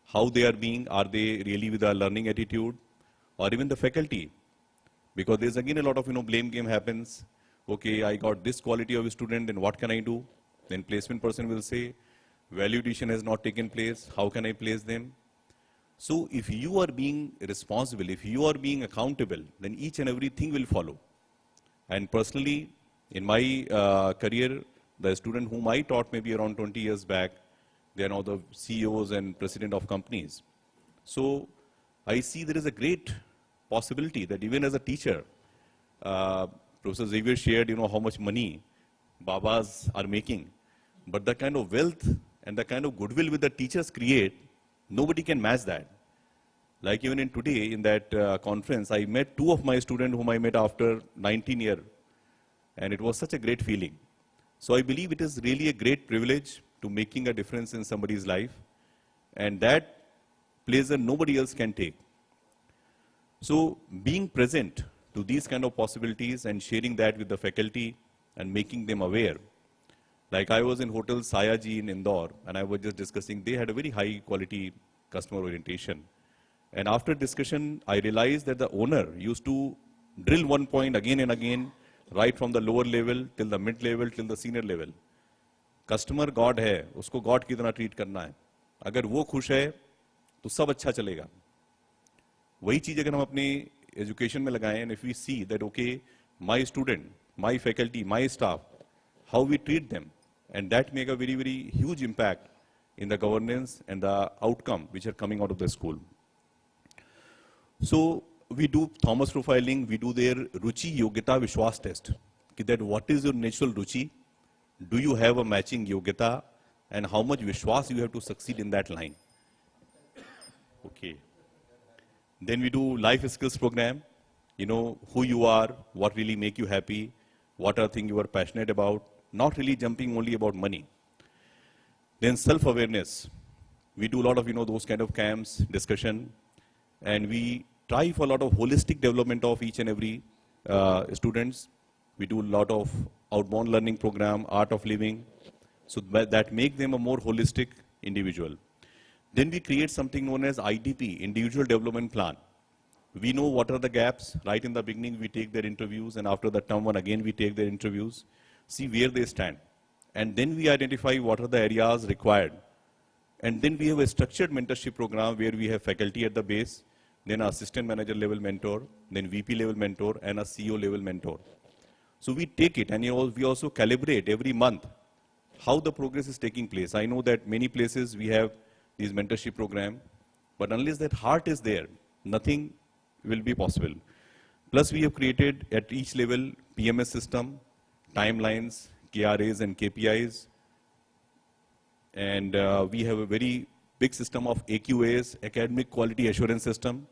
how they are being, are they really with a learning attitude, or even the faculty? Because there's again a lot of blame game happens. Okay, I got this quality of a student, then what can I do? Then placement person will say, value addition has not taken place, how can I place them? So if you are being responsible, if you are being accountable, then each and everything will follow. And personally, in my career, the student whom I taught maybe around 20 years back, they are now the CEOs and president of companies. So I see there is a great possibility that even as a teacher, Professor Xavier shared, how much money Babas are making. But the kind of wealth and the kind of goodwill which the teachers create, nobody can match that. Like even in today, in that conference, I met 2 of my students whom I met after 19 years. And it was such a great feeling. So I believe it is really a great privilege to making a difference in somebody's life. And that pleasure nobody else can take. So being present to these kind of possibilities and sharing that with the faculty and making them aware. Like I was in Hotel Sayaji in Indore, and I was just discussing, they had a very high quality customer orientation. And after discussion, I realized that the owner used to drill one point again and again, right from the lower level till the mid level till the senior level. Customer God है, उसको God की तरह treat करना है. अगर वो खुश है, तो सब अच्छा चलेगा. वही चीज अगर हम अपने education में लगाएं, and if we see that okay, my student, my faculty, my staff, how we treat them, and that make a very, very huge impact in the governance and the outcome which are coming out of the school. So we do Thomas profiling, we do their Ruchi Yogita Vishwas test. That what is your natural Ruchi? Do you have a matching Yogita? And how much Vishwas you have to succeed in that line? Okay. Then we do life skills program. You know who you are, what really make you happy, what are things you are passionate about, not really jumping only about money. Then self-awareness. We do a lot of, those kind of camps, discussion, and we try for a lot of holistic development of each and every students. We do a lot of outbound learning program, art of living, so that make them a more holistic individual. Then we create something known as IDP, Individual Development Plan. We know what are the gaps. Right in the beginning, we take their interviews, and after the term one, again, we take their interviews, see where they stand. And then we identify what are the areas required. And then we have a structured mentorship program where we have faculty at the base, then an assistant manager level mentor, then VP level mentor, and a CEO level mentor. So we take it, and we also calibrate every month how the progress is taking place. I know that many places we have these mentorship program, but unless that heart is there, nothing will be possible. Plus, we have created at each level PMS system, timelines, KRAs and KPIs, and we have a very big system of AQAs, academic quality assurance system.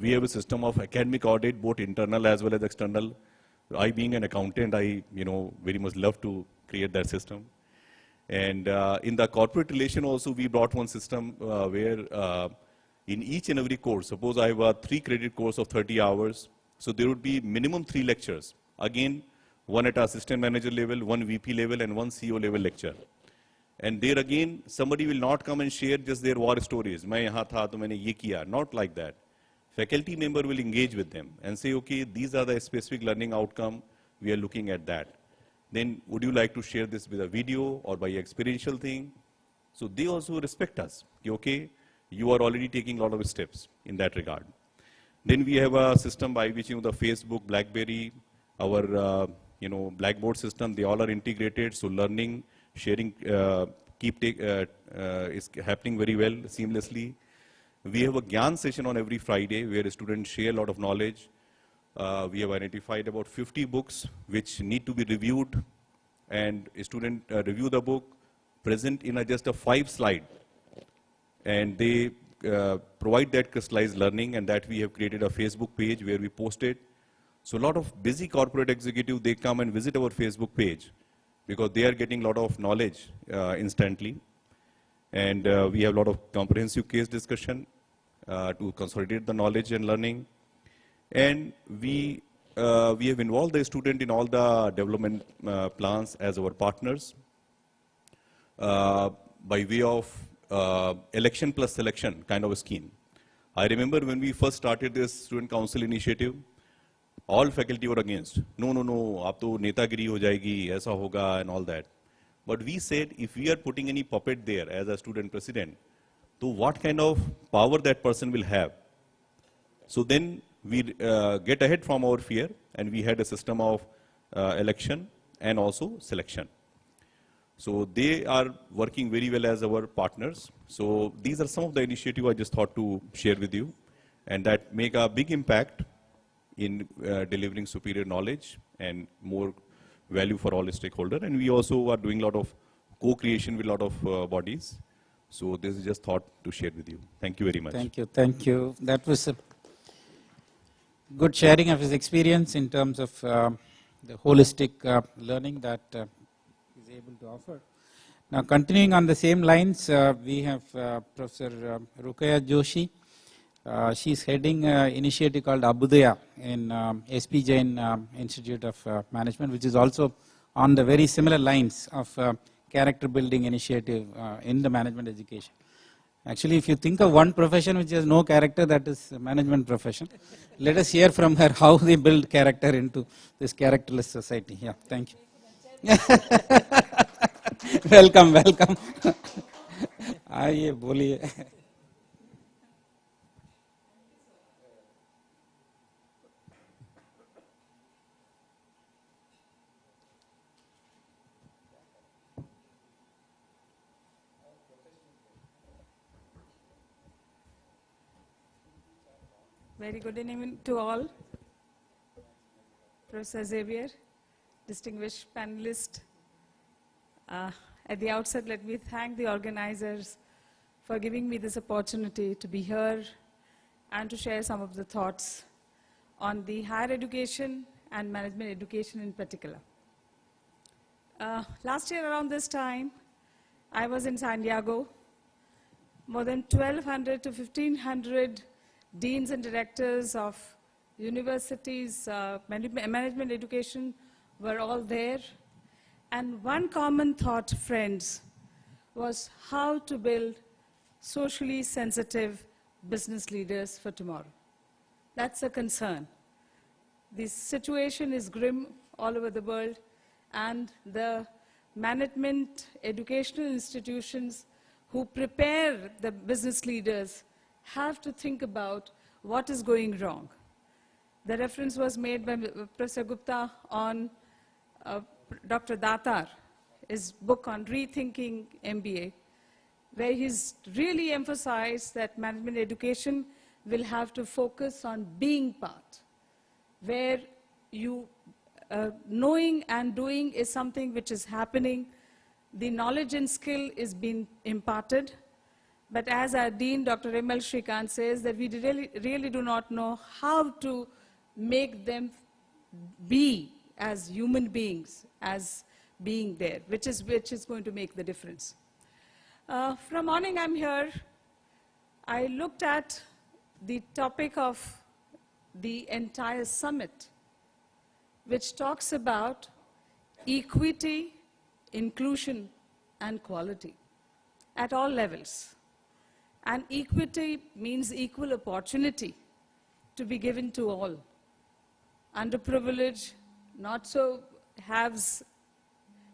We have a system of academic audit, both internal as well as external. I, being an accountant, I very much love to create that system. And in the corporate relation also, we brought one system where in each and every course, suppose I have a 3-credit course of 30 hours, so there would be minimum 3 lectures. Again, one at assistant manager level, one VP level, and one CEO level lecture. And there again, somebody will not come and share just their war stories. मैं यहाँ था तो मैंने ये किया. Not like that. Faculty member will engage with them and say, okay, these are the specific learning outcome. We are looking at that. Then would you like to share this with a video or by experiential thing? So they also respect us. Okay, you are already taking a lot of steps in that regard. Then we have a system by which the Facebook, BlackBerry, our Blackboard system, they all are integrated. So learning, sharing, is happening very well, seamlessly. We have a Gyan session on every Friday where students share a lot of knowledge. We have identified about 50 books which need to be reviewed, and a student review the book, present in just a 5-slide, and they provide that crystallized learning, and that we have created a Facebook page where we post it. So a lot of busy corporate executive, they come and visit our Facebook page because they are getting a lot of knowledge instantly. And we have a lot of comprehensive case discussion to consolidate the knowledge and learning. And we have involved the student in all the development plans as our partners by way of election plus selection kind of a scheme. I remember when we first started this student council initiative, all faculty were against. No, aap to netagiri ho jayegi, aisa hoga, and all that. But we said, if we are putting any puppet there as a student president, so what kind of power that person will have? So then we get ahead from our fear, and we had a system of election and also selection. So they are working very well as our partners. So these are some of the initiatives I just thought to share with you, and that make a big impact in delivering superior knowledge and more value for all stakeholders. And we also are doing a lot of co-creation with a lot of bodies. So this is just thought to share with you. Thank you very much. Thank you. That was a good sharing of his experience in terms of the holistic learning that is able to offer. Now, continuing on the same lines, we have Professor Ruqayya Joshi. She's heading an initiative called Abhyudaya in SP Jain Institute of Management, which is also on the very similar lines of character building initiative in the management education. Actually, if you think of one profession which has no character, that is management profession. Let us hear from her how they build character into this characterless society. Yeah, thank you. welcome. आइए बोलिए. Very good evening to all. Professor Xavier, distinguished panelists. At the outset, let me thank the organizers for giving me this opportunity to be here and to share some of the thoughts on the higher education and management education in particular. Last year around this time, I was in San Diego. More than 1,200 to 1,500 deans and directors of universities, management education were all there. And one common thought, friends, was how to build socially sensitive business leaders for tomorrow. That's a concern. The situation is grim all over the world, and the management educational institutions who prepare the business leaders have to think about what is going wrong. The reference was made by Professor Gupta on Dr. Datar, his book on rethinking MBA, where he's really emphasized that management education will have to focus on being part, where you knowing and doing is something which is happening. The knowledge and skill is being imparted. But as our Dean, Dr. M.L. Shrikant says, that we really do not know how to make them be as human beings, as being there, which is going to make the difference. From morning I'm here, I looked at the topic of the entire summit, which talks about equity, inclusion, and quality at all levels. And equity means equal opportunity to be given to all. Underprivileged, not so haves,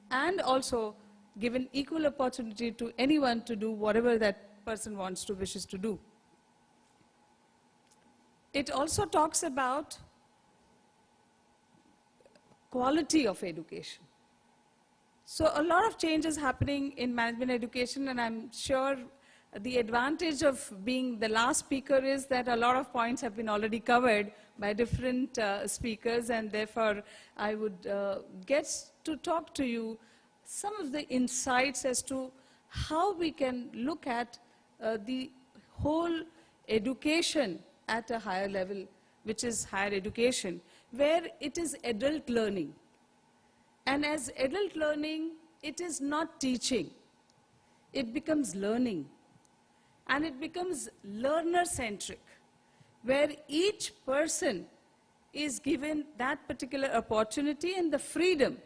and also given equal opportunity to anyone to do whatever that person wants to, wishes to do. It also talks about quality of education. So a lot of change is happening in management education, and I'm sure the advantage of being the last speaker is that a lot of points have been already covered by different speakers, and therefore I would get to talk to you some of the insights as to how we can look at the whole education at a higher level, which is higher education, where it is adult learning. And as adult learning, it is not teaching. It becomes learning. And it becomes learner-centric, where each person is given that particular opportunity and the freedom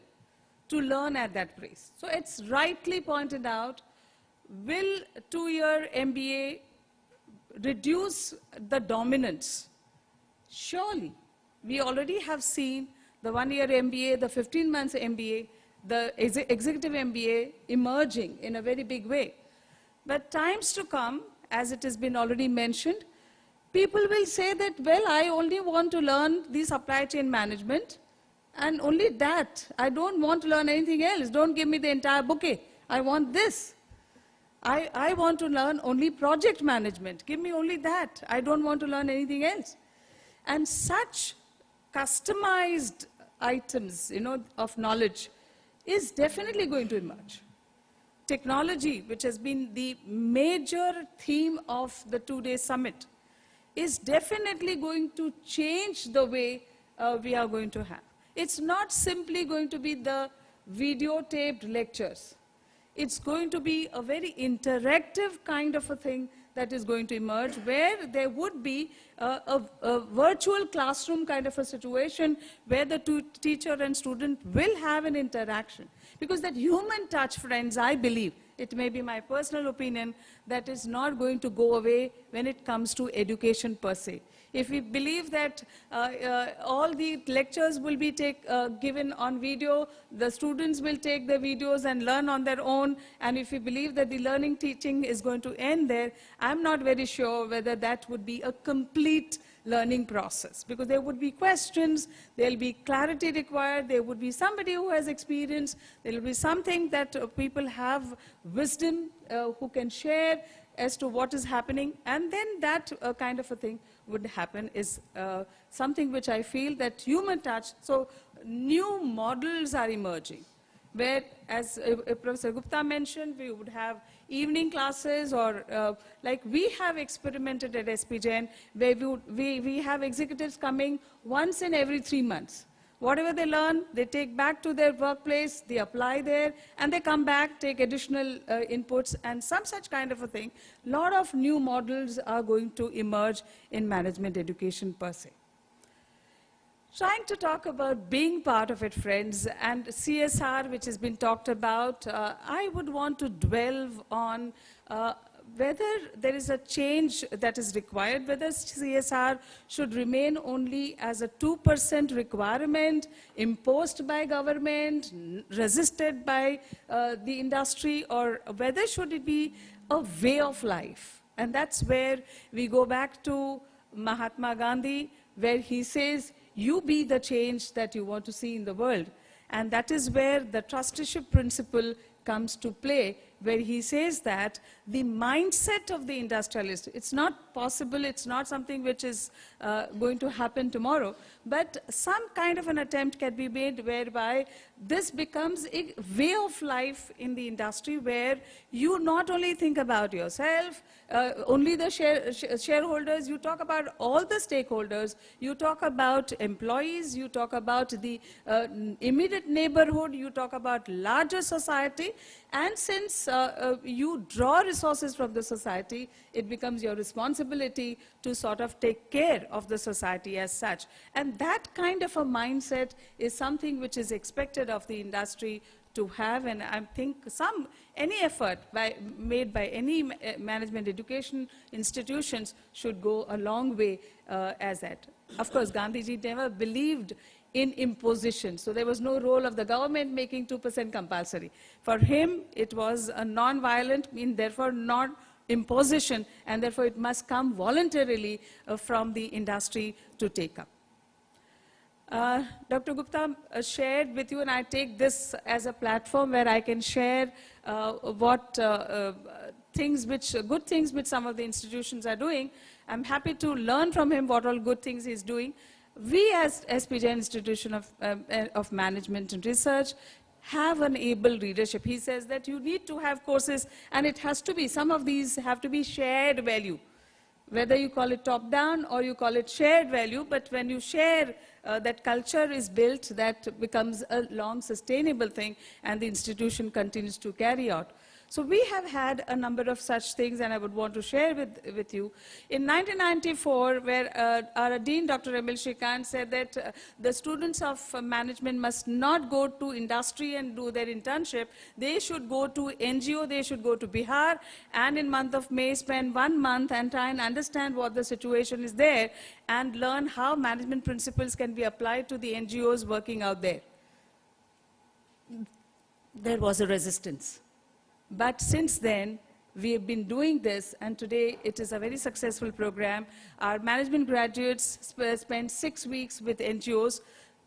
to learn at that place. So it's rightly pointed out, will a 2-year MBA reduce the dominance? Surely. We already have seen the 1-year MBA, the 15 months MBA, the executive MBA emerging in a very big way. But times to come, as it has been already mentioned, people will say that, well, I only want to learn the supply chain management, and only that. I don't want to learn anything else. Don't give me the entire bouquet. I want this. I want to learn only project management. Give me only that. I don't want to learn anything else. And such customized items, of knowledge is definitely going to emerge. Technology, which has been the major theme of the 2-day summit, is definitely going to change the way we are going to have. It's not simply going to be the videotaped lectures. It's going to be a very interactive kind of a thing that is going to emerge, where there would be a virtual classroom kind of a situation where the teacher and student will have an interaction. Because that human touch, friends, I believe, it may be my personal opinion, that is not going to go away when it comes to education per se. If we believe that all the lectures will be given on video, the students will take the videos and learn on their own, and if we believe that the learning teaching is going to end there, I'm not very sure whether that would be a complete learning process, because there would be questions, there will be clarity required, there would be somebody who has experience, there will be something that people have wisdom who can share as to what is happening, and then that kind of a thing would happen is something which I feel that human touch, so new models are emerging. where, as Professor Gupta mentioned, we would have evening classes, or like we have experimented at SPJN, where we have executives coming once in every 3 months. Whatever they learn, they take back to their workplace, they apply there, and they come back, take additional inputs, and some such kind of a thing. A lot of new models are going to emerge in management education per se. Trying to talk about being part of it, friends, and CSR, which has been talked about, I would want to dwell on whether there is a change that is required, whether CSR should remain only as a 2% requirement imposed by government, resisted by the industry, or whether should it be a way of life. And that's where we go back to Mahatma Gandhi, where he says, you be the change that you want to see in the world. And that is where the trusteeship principle comes to play, where he says that the mindset of the industrialist, it's not possible, it's not something which is going to happen tomorrow, but some kind of an attempt can be made whereby this becomes a way of life in the industry, where you not only think about yourself, only the shareholders, you talk about all the stakeholders, you talk about employees, you talk about the immediate neighborhood, you talk about larger society, and since you draw resources from the society, it becomes your responsibility to sort of take care of the society as such. And that kind of a mindset is something which is expected of the industry to have, and I think any effort made by any management education institutions should go a long way as that. Of course, Gandhiji never believed in imposition, so there was no role of the government making 2% compulsory. For him, it was a non-violent, therefore not imposition, and therefore it must come voluntarily from the industry to take up. Dr. Gupta shared with you, and I take this as a platform where I can share good things which some of the institutions are doing. I'm happy to learn from him what all good things he's doing. We as SPJN Institution of Management and Research have an able readership. He says that you need to have courses, and it has to be, some of these have to be shared value. Whether you call it top-down or you call it shared value, but when you share, that culture is built, that becomes a long sustainable thing, and the institution continues to carry out. So we have had a number of such things, and I would want to share with you. In 1994, where our Dean, Dr. Emil Shrikant, said that the students of management must not go to industry and do their internship. They should go to NGO, they should go to Bihar, and in month of May, spend 1 month and try and understand what the situation is there, and learn how management principles can be applied to the NGOs working out there. There was a resistance. But since then, we have been doing this, and today it is a very successful program. Our management graduates spend 6 weeks with NGOs,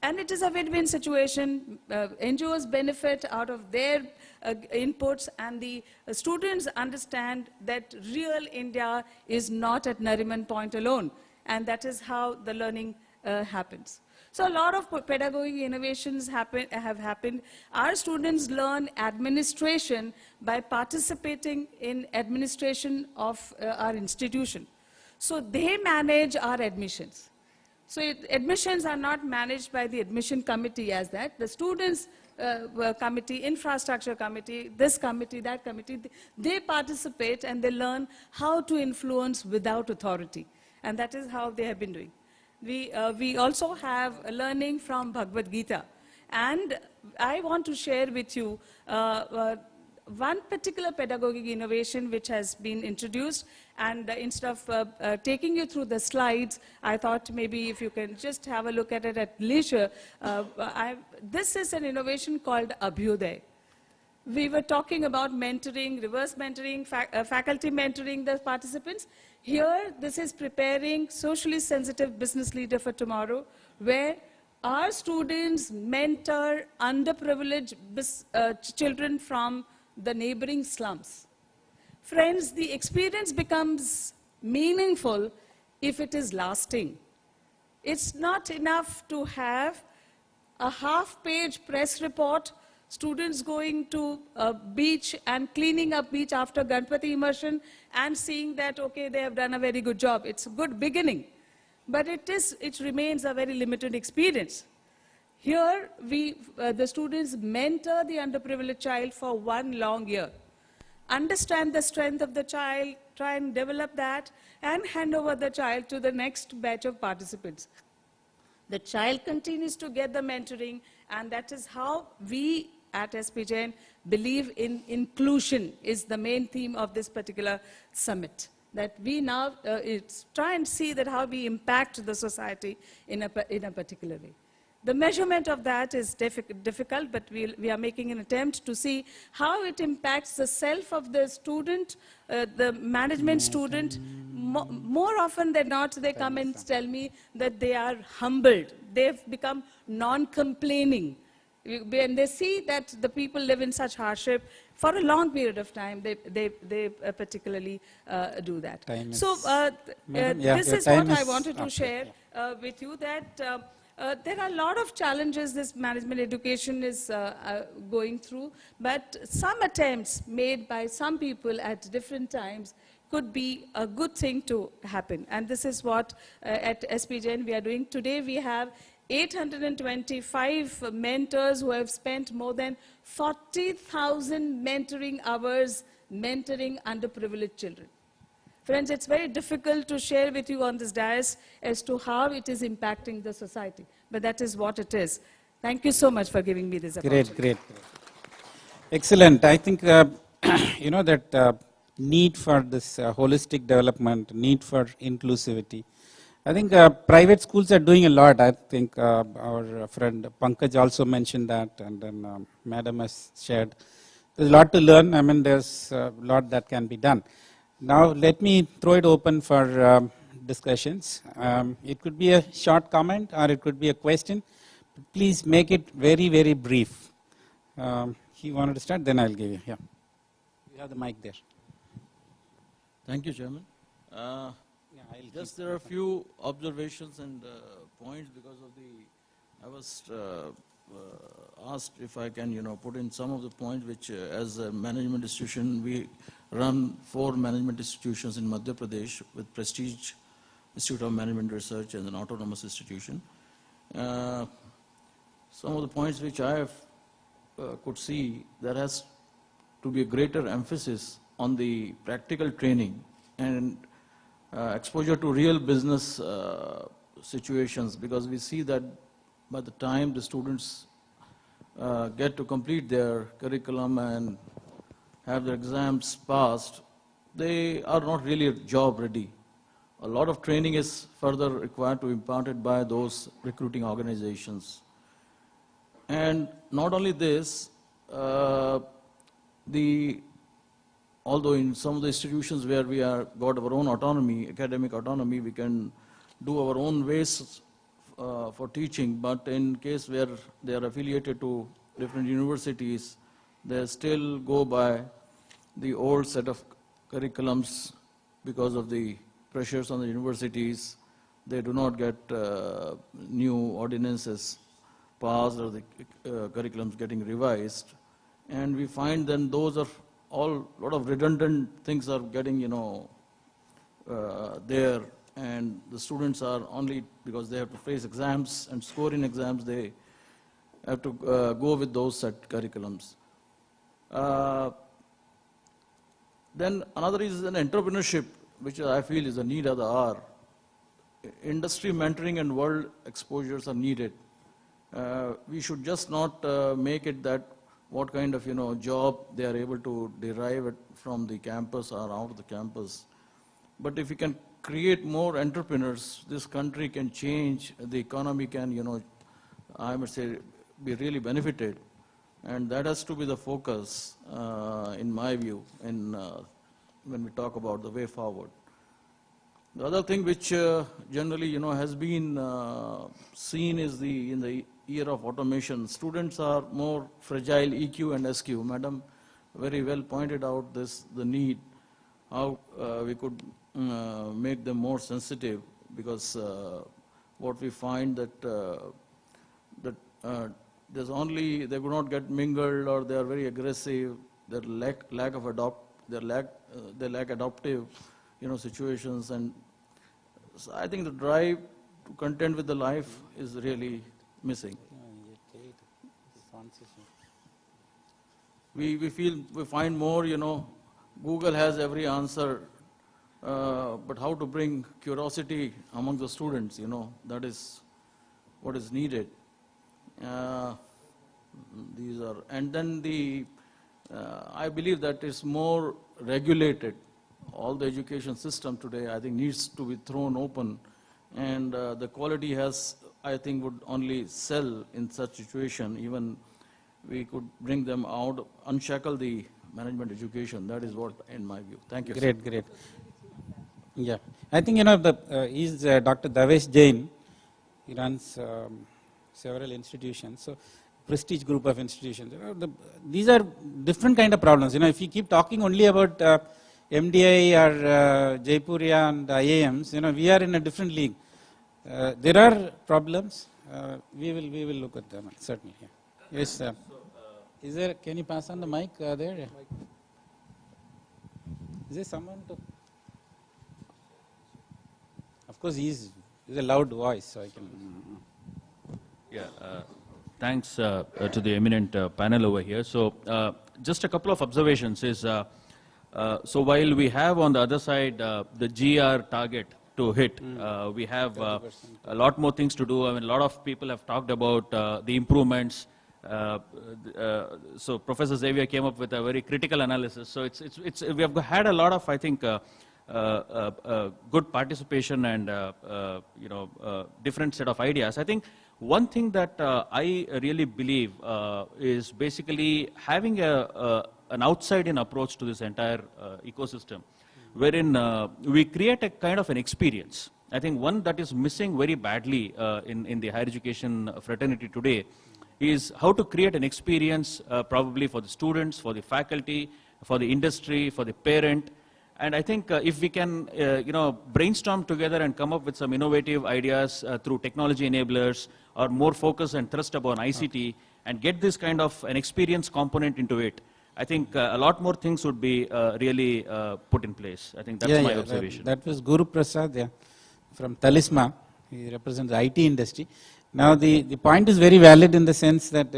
and it is a win-win situation. NGOs benefit out of their inputs, and the students understand that real India is not at Nariman Point alone, and that is how the learning happens. So a lot of pedagogic innovations have happened. Our students learn administration by participating in administration of our institution. So they manage our admissions. So admissions are not managed by the admission committee as that. The students committee, infrastructure committee, this committee, that committee, they participate and they learn how to influence without authority. And that is how they have been doing. We also have a learning from Bhagavad Gita. And I want to share with you one particular pedagogic innovation which has been introduced. And instead of taking you through the slides, I thought maybe if you can just have a look at it at leisure. This is an innovation called Abhyuday. We were talking about mentoring, reverse mentoring, faculty mentoring the participants. Here, this is preparing socially sensitive business leader for tomorrow, where our students mentor underprivileged children from the neighboring slums. Friends, the experience becomes meaningful if it is lasting. It's not enough to have a half-page press report students going to a beach and cleaning up beach after Ganpati immersion and seeing that, okay, they have done a very good job. It's a good beginning, but it remains a very limited experience. Here, the students mentor the underprivileged child for 1 long year, understand the strength of the child, try and develop that, and hand over the child to the next batch of participants. The child continues to get the mentoring, and that is how we at SP Jain believe in inclusion is the main theme of this particular summit. That we now try and see that how we impact the society in a particular way. The measurement of that is difficult, but we are making an attempt to see how it impacts the self of the student, the management student. More often than not, they come and tell me that they are humbled. They've become non-complaining. When they see that the people live in such hardship for a long period of time, they particularly do that. So this is what I wanted to share with you, that there are a lot of challenges this management education is going through, but some attempts made by some people at different times could be a good thing to happen. And this is what at SP Jain we are doing. Today we have 825 mentors who have spent more than 40,000 mentoring hours mentoring underprivileged children. Friends, it's very difficult to share with you on this dais as to how it is impacting the society, but that is what it is. Thank you so much for giving me this opportunity. Great. Excellent. I think, you know, that need for this holistic development, need for inclusivity. I think private schools are doing a lot. I think our friend Pankaj also mentioned that, and then Madam has shared. There's a lot to learn. I mean, there's a lot that can be done. Now, let me throw it open for discussions. It could be a short comment or it could be a question. Please make it very, very brief. He wanted to start, then I'll give you. Yeah. You have the mic there. Thank you, Chairman. Just there are a few observations and points because of I was asked if I can, put in some of the points which, as a management institution, we run 4 management institutions in Madhya Pradesh with Prestige Institute of Management Research and an autonomous institution. Some of the points which I have could see, there has to be a greater emphasis on the practical training and exposure to real business situations, because we see that by the time the students get to complete their curriculum and have their exams passed, they are not really job ready. A lot of training is further required to be imparted by those recruiting organizations. And not only this, although in some of the institutions where we got our own autonomy, academic autonomy, we can do our own ways for teaching, but in case where they are affiliated to different universities, they still go by the old set of curriculums because of the pressures on the universities. They do not get new ordinances passed or the curriculums getting revised. And we find then those are all, lot of redundant things are getting, there, and the students are only, because they have to face exams and score in exams, they have to go with those set curriculums. Then another is an entrepreneurship, which I feel is a need of the hour. Industry mentoring and world exposures are needed. We should just not make it that what kind of job they are able to derive it from the campus or out of the campus. But if we can create more entrepreneurs, this country can change, the economy can, I must say, be really benefited. And that has to be the focus, in my view, when we talk about the way forward. The other thing which generally, has been seen is in the year of automation, students are more fragile, EQ and SQ. Madam very well pointed out the need, how we could make them more sensitive, because what we find that there's only, they could not get mingled, or they are very aggressive, their lack of they lack adoptive, situations, and so I think the drive to contend with the life is really missing. We find more, Google has every answer, but how to bring curiosity among the students, that is what is needed. These are, and then I believe that it's more regulated. All the education system today, I think, needs to be thrown open, and the quality I think, would only sell in such situation. Even we could bring them out, unshackle the management education. That is what, in my view. Thank you. Great, great. Yeah, I think he's Dr. Davesh Jain. He runs several institutions. So, prestige group of institutions. These are different kind of problems. If you keep talking only about MDI or Jaipuria and IIMs, we are in a different league. There are problems. We will look at them certainly. Yeah. Yes. Is there? Can you pass on the mic there? Is there someone to? Of course, he's a loud voice, so I can. Yeah. Thanks to the eminent panel over here. So, just a couple of observations is, so while we have on the other side the GR target to hit, we have a lot more things to do. I mean, a lot of people have talked about the improvements. So Professor Xavier came up with a very critical analysis. So we have had a lot of, I think, good participation and different set of ideas. I think one thing that I really believe is basically having an outside-in approach to this entire ecosystem, wherein we create a kind of an experience. I think one that is missing very badly in the higher education fraternity today is how to create an experience probably for the students, for the faculty, for the industry, for the parent. And I think if we can brainstorm together and come up with some innovative ideas through technology enablers, or more focus and thrust upon ICT, and get this kind of an experience component into it, I think a lot more things would be really put in place. I think that's my observation. That was Guru Prasad from Talisma. He represents the IT industry. Now the point is very valid in the sense that,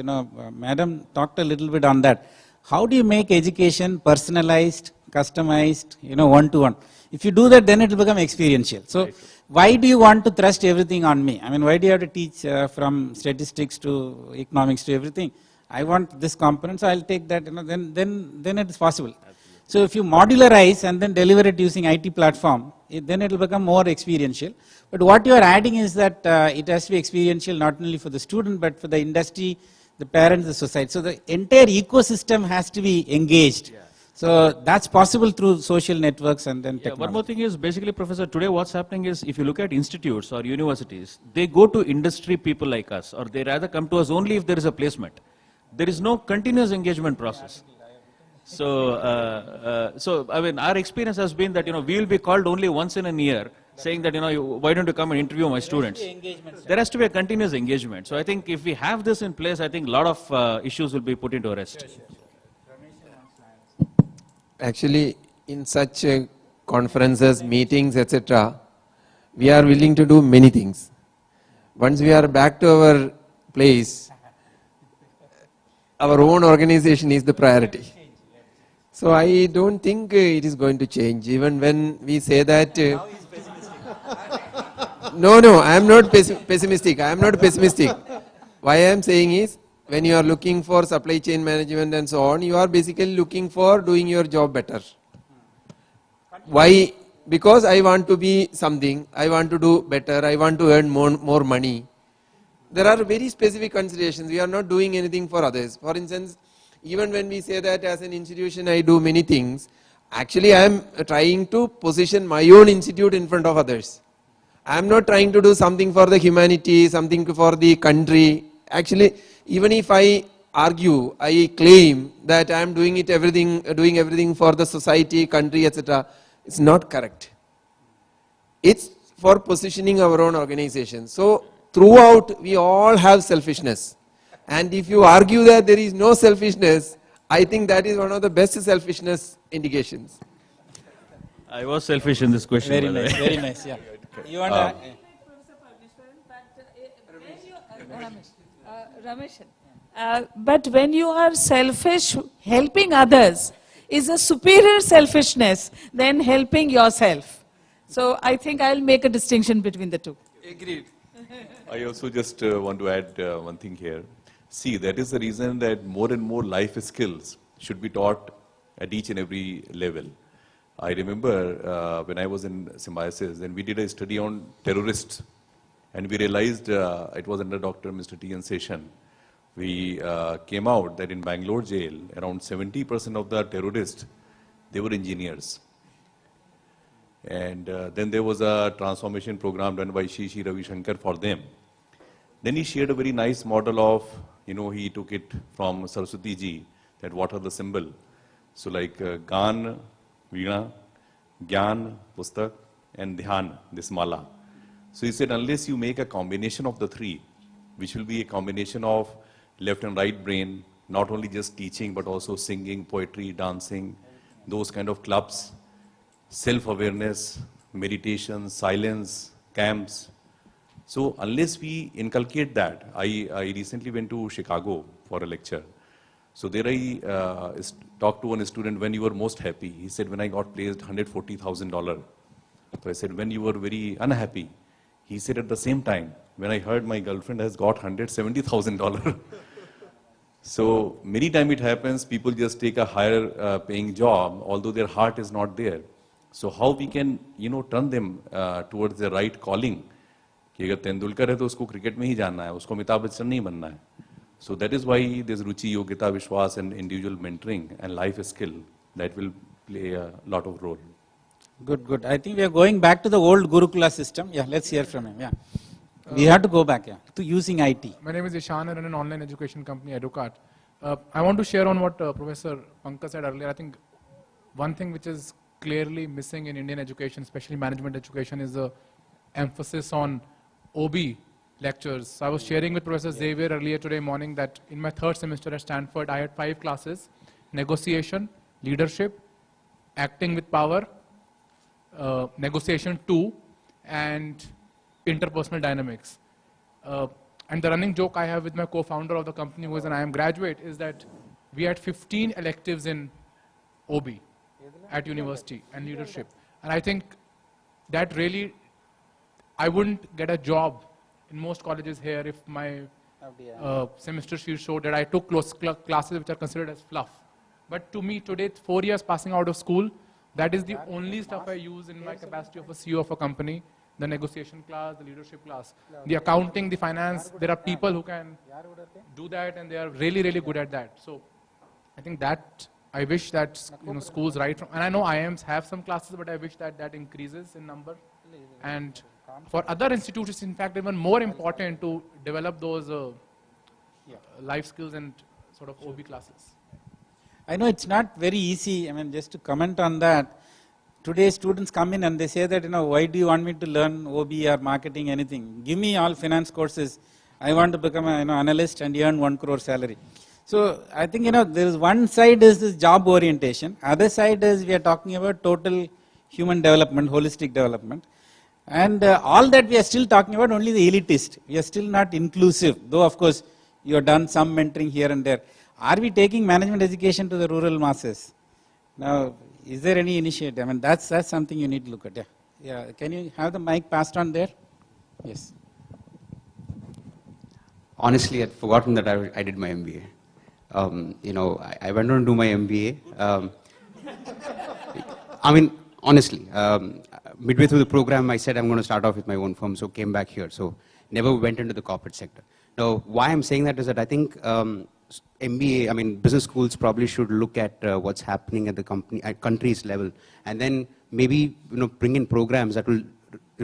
Madam talked a little bit on that. How do you make education personalized, customized, one-to-one? If you do that, then it will become experiential. So why do you want to thrust everything on me? I mean, why do you have to teach from statistics to economics to everything? I want this component, so I'll take that, then it is possible. Absolutely. So if you modularize and then deliver it using IT platform, then it will become more experiential. But what you are adding is that it has to be experiential not only for the student, but for the industry, the parents, the society. So the entire ecosystem has to be engaged. Yeah. So that's possible through social networks and then technology. One more thing is, basically, Professor, today what's happening is, if you look at institutes or universities, they go to industry people like us, or they rather come to us only if there is a placement. There is no continuous engagement process. So, so I mean, our experience has been that, we will be called only once in a year, saying that, why don't you come and interview my students? There has to be a continuous engagement. So I think if we have this in place, I think a lot of issues will be put into rest. Actually, in such conferences, meetings, etc., we are willing to do many things. Once we are back to our place, our own organization is the priority. So I don't think it is going to change. Even when we say that... No, I am not pessimistic. I am not pessimistic. Why I am saying is, when you are looking for supply chain management and so on, you are basically looking for doing your job better. Why? Because I want to be something, I want to do better, I want to earn more money. There are very specific considerations. We are not doing anything for others. For instance, even when we say that as an institution I do many things, actually I am trying to position my own institute in front of others. I am not trying to do something for the humanity, something for the country. Actually, even if I argue, I claim that I am doing everything for the society, country, etc., it's not correct. It's for positioning our own organization. So throughout, we all have selfishness. And if you argue that there is no selfishness, I think that is one of the best selfishness indications. I was selfish in this question. Very by the nice, way. very nice, yeah. You want to... But when you are selfish, helping others is a superior selfishness than helping yourself. So I think I'll make a distinction between the two. Agreed. I also just want to add one thing here. See, that is the reason that more and more life skills should be taught at each and every level. I remember when I was in Symbiosis, and we did a study on terrorists, and we realized it was under Dr. Mr. T.N. Session. We came out that in Bangalore jail, around 70% of the terrorists, they were engineers. And then there was a transformation program done by Shri Ravi Shankar for them. Then he shared a very nice model of, he took it from Saraswati ji, that what are the symbol. So like Gan, Veena, Gyan, Pustak, and Dhyan, this mala. So he said, unless you make a combination of the three, which will be a combination of left and right brain, not only just teaching, but also singing, poetry, dancing, those kind of clubs, self-awareness, meditation, silence, camps. So unless we inculcate that, I recently went to Chicago for a lecture. So there I talked to one student, when you were most happy. He said, when I got placed $140,000. So I said, when you were very unhappy. He said, at the same time, when I heard my girlfriend has got $170,000. So many times it happens, people just take a higher paying job, although their heart is not there. So how we can, turn them towards the right calling? कि अगर तेंदुलकर है तो उसको cricket में ही जानना है, उसको अमिताभ बच्चन नहीं बनना है. So that is why there's Ruchi, Yogita, Vishwas, and individual mentoring and life skill that will play a lot of role. Good, good. I think we are going back to the old Gurukula system. Yeah, let's hear from him. Yeah. We have to go back, to using IT. My name is Ishan. I run an online education company, Educart. I want to share on what Professor Pankaj said earlier. I think one thing which is clearly missing in Indian education, especially management education, is the emphasis on OB lectures. So I was sharing with Professor Xavier earlier today morning that in my third semester at Stanford, I had 5 classes: negotiation, leadership, acting with power, negotiation 2, and interpersonal dynamics. And the running joke I have with my co-founder of the company, who is an IIM graduate, is that we had 15 electives in OB at university and leadership. And I think that really, I wouldn't get a job in most colleges here if my semester sheet showed that I took classes which are considered as fluff. But to me today, 4 years passing out of school, that is the only stuff I use in my capacity of a CEO of a company. The negotiation class, the leadership class, the accounting, the finance. There are people who can do that, and they are really, really good at that. So I think that I wish that schools right from, and I know IIMs have some classes, but I wish that that increases in number. And for other institutes, it's in fact even more important to develop those life skills and sort of OB classes. I know it's not very easy. I mean, just to comment on that. Today students come in and they say that, why do you want me to learn OB or marketing, anything? Give me all finance courses. I want to become an analyst and earn 1 crore salary. So I think, there is one side is this job orientation. Other side is we are talking about total human development, holistic development. And all that we are still talking about only the elitist. We are still not inclusive, though of course you have done some mentoring here and there. Are we taking management education to the rural masses? Now, is there any initiative? I mean, that's something you need to look at. Yeah. Can you have the mic passed on there? Yes. Honestly, I'd forgotten that I did my MBA. I went on to do my MBA. I mean, honestly, midway through the program, I said I'm going to start off with my own firm, so came back here. So never went into the corporate sector. Now, why I'm saying that is that I think MBA, I mean, business schools probably should look at what's happening at the country's level, and then maybe bring in programs that will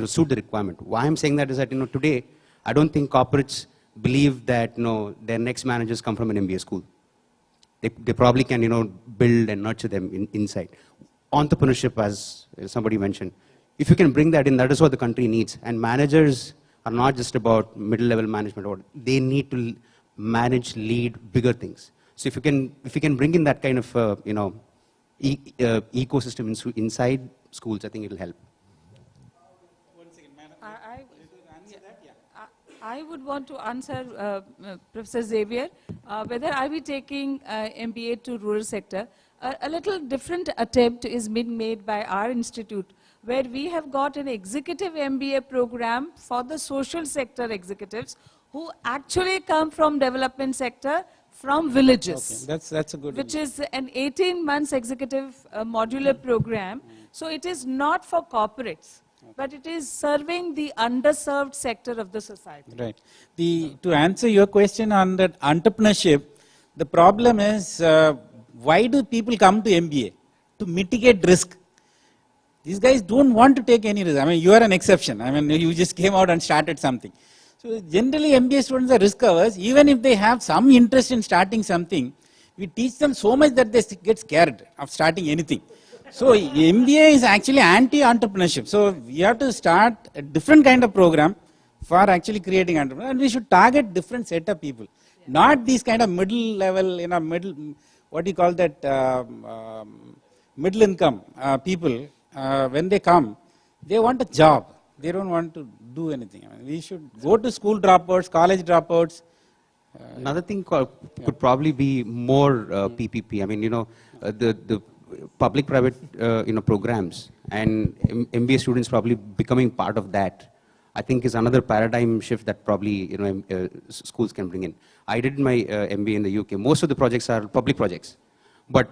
suit the requirement. Why I'm saying that is that today I don't think corporates believe that their next managers come from an MBA school. They probably can build and nurture them inside. Entrepreneurship, as somebody mentioned, if you can bring that in, that is what the country needs. And managers are not just about middle-level management. They need to manage, lead bigger things. So if you can bring in that kind of ecosystem inside schools, I think it'll help. I would want to answer Professor Xavier, whether I be taking MBA to rural sector. A little different attempt is being made by our institute, where we have got an executive MBA program for the social sector executives who actually come from development sector, from villages. Okay, that's a good Which idea. is an 18 months executive modular program. So it is not for corporates, but it is serving the underserved sector of the society. Right. To answer your question on that entrepreneurship, the problem is why do people come to MBA? To mitigate risk. These guys don't want to take any risk. I mean, you are an exception. I mean, you just came out and started something. So generally MBA students are risk averse. Even if they have some interest in starting something, we teach them so much that they get scared of starting anything. So MBA is actually anti-entrepreneurship. So we have to start a different kind of program for actually creating entrepreneurs. And we should target different set of people. Not these kind of middle level, what do you call that, middle income people. When they come, they want a job. They don't want to do anything. I mean, we should go to school dropouts, college dropouts. Another thing could probably be more PPP. I mean, the public-private programs and MBA students probably becoming part of that, I think is another paradigm shift that probably schools can bring in. I did my MBA in the UK. Most of the projects are public projects, but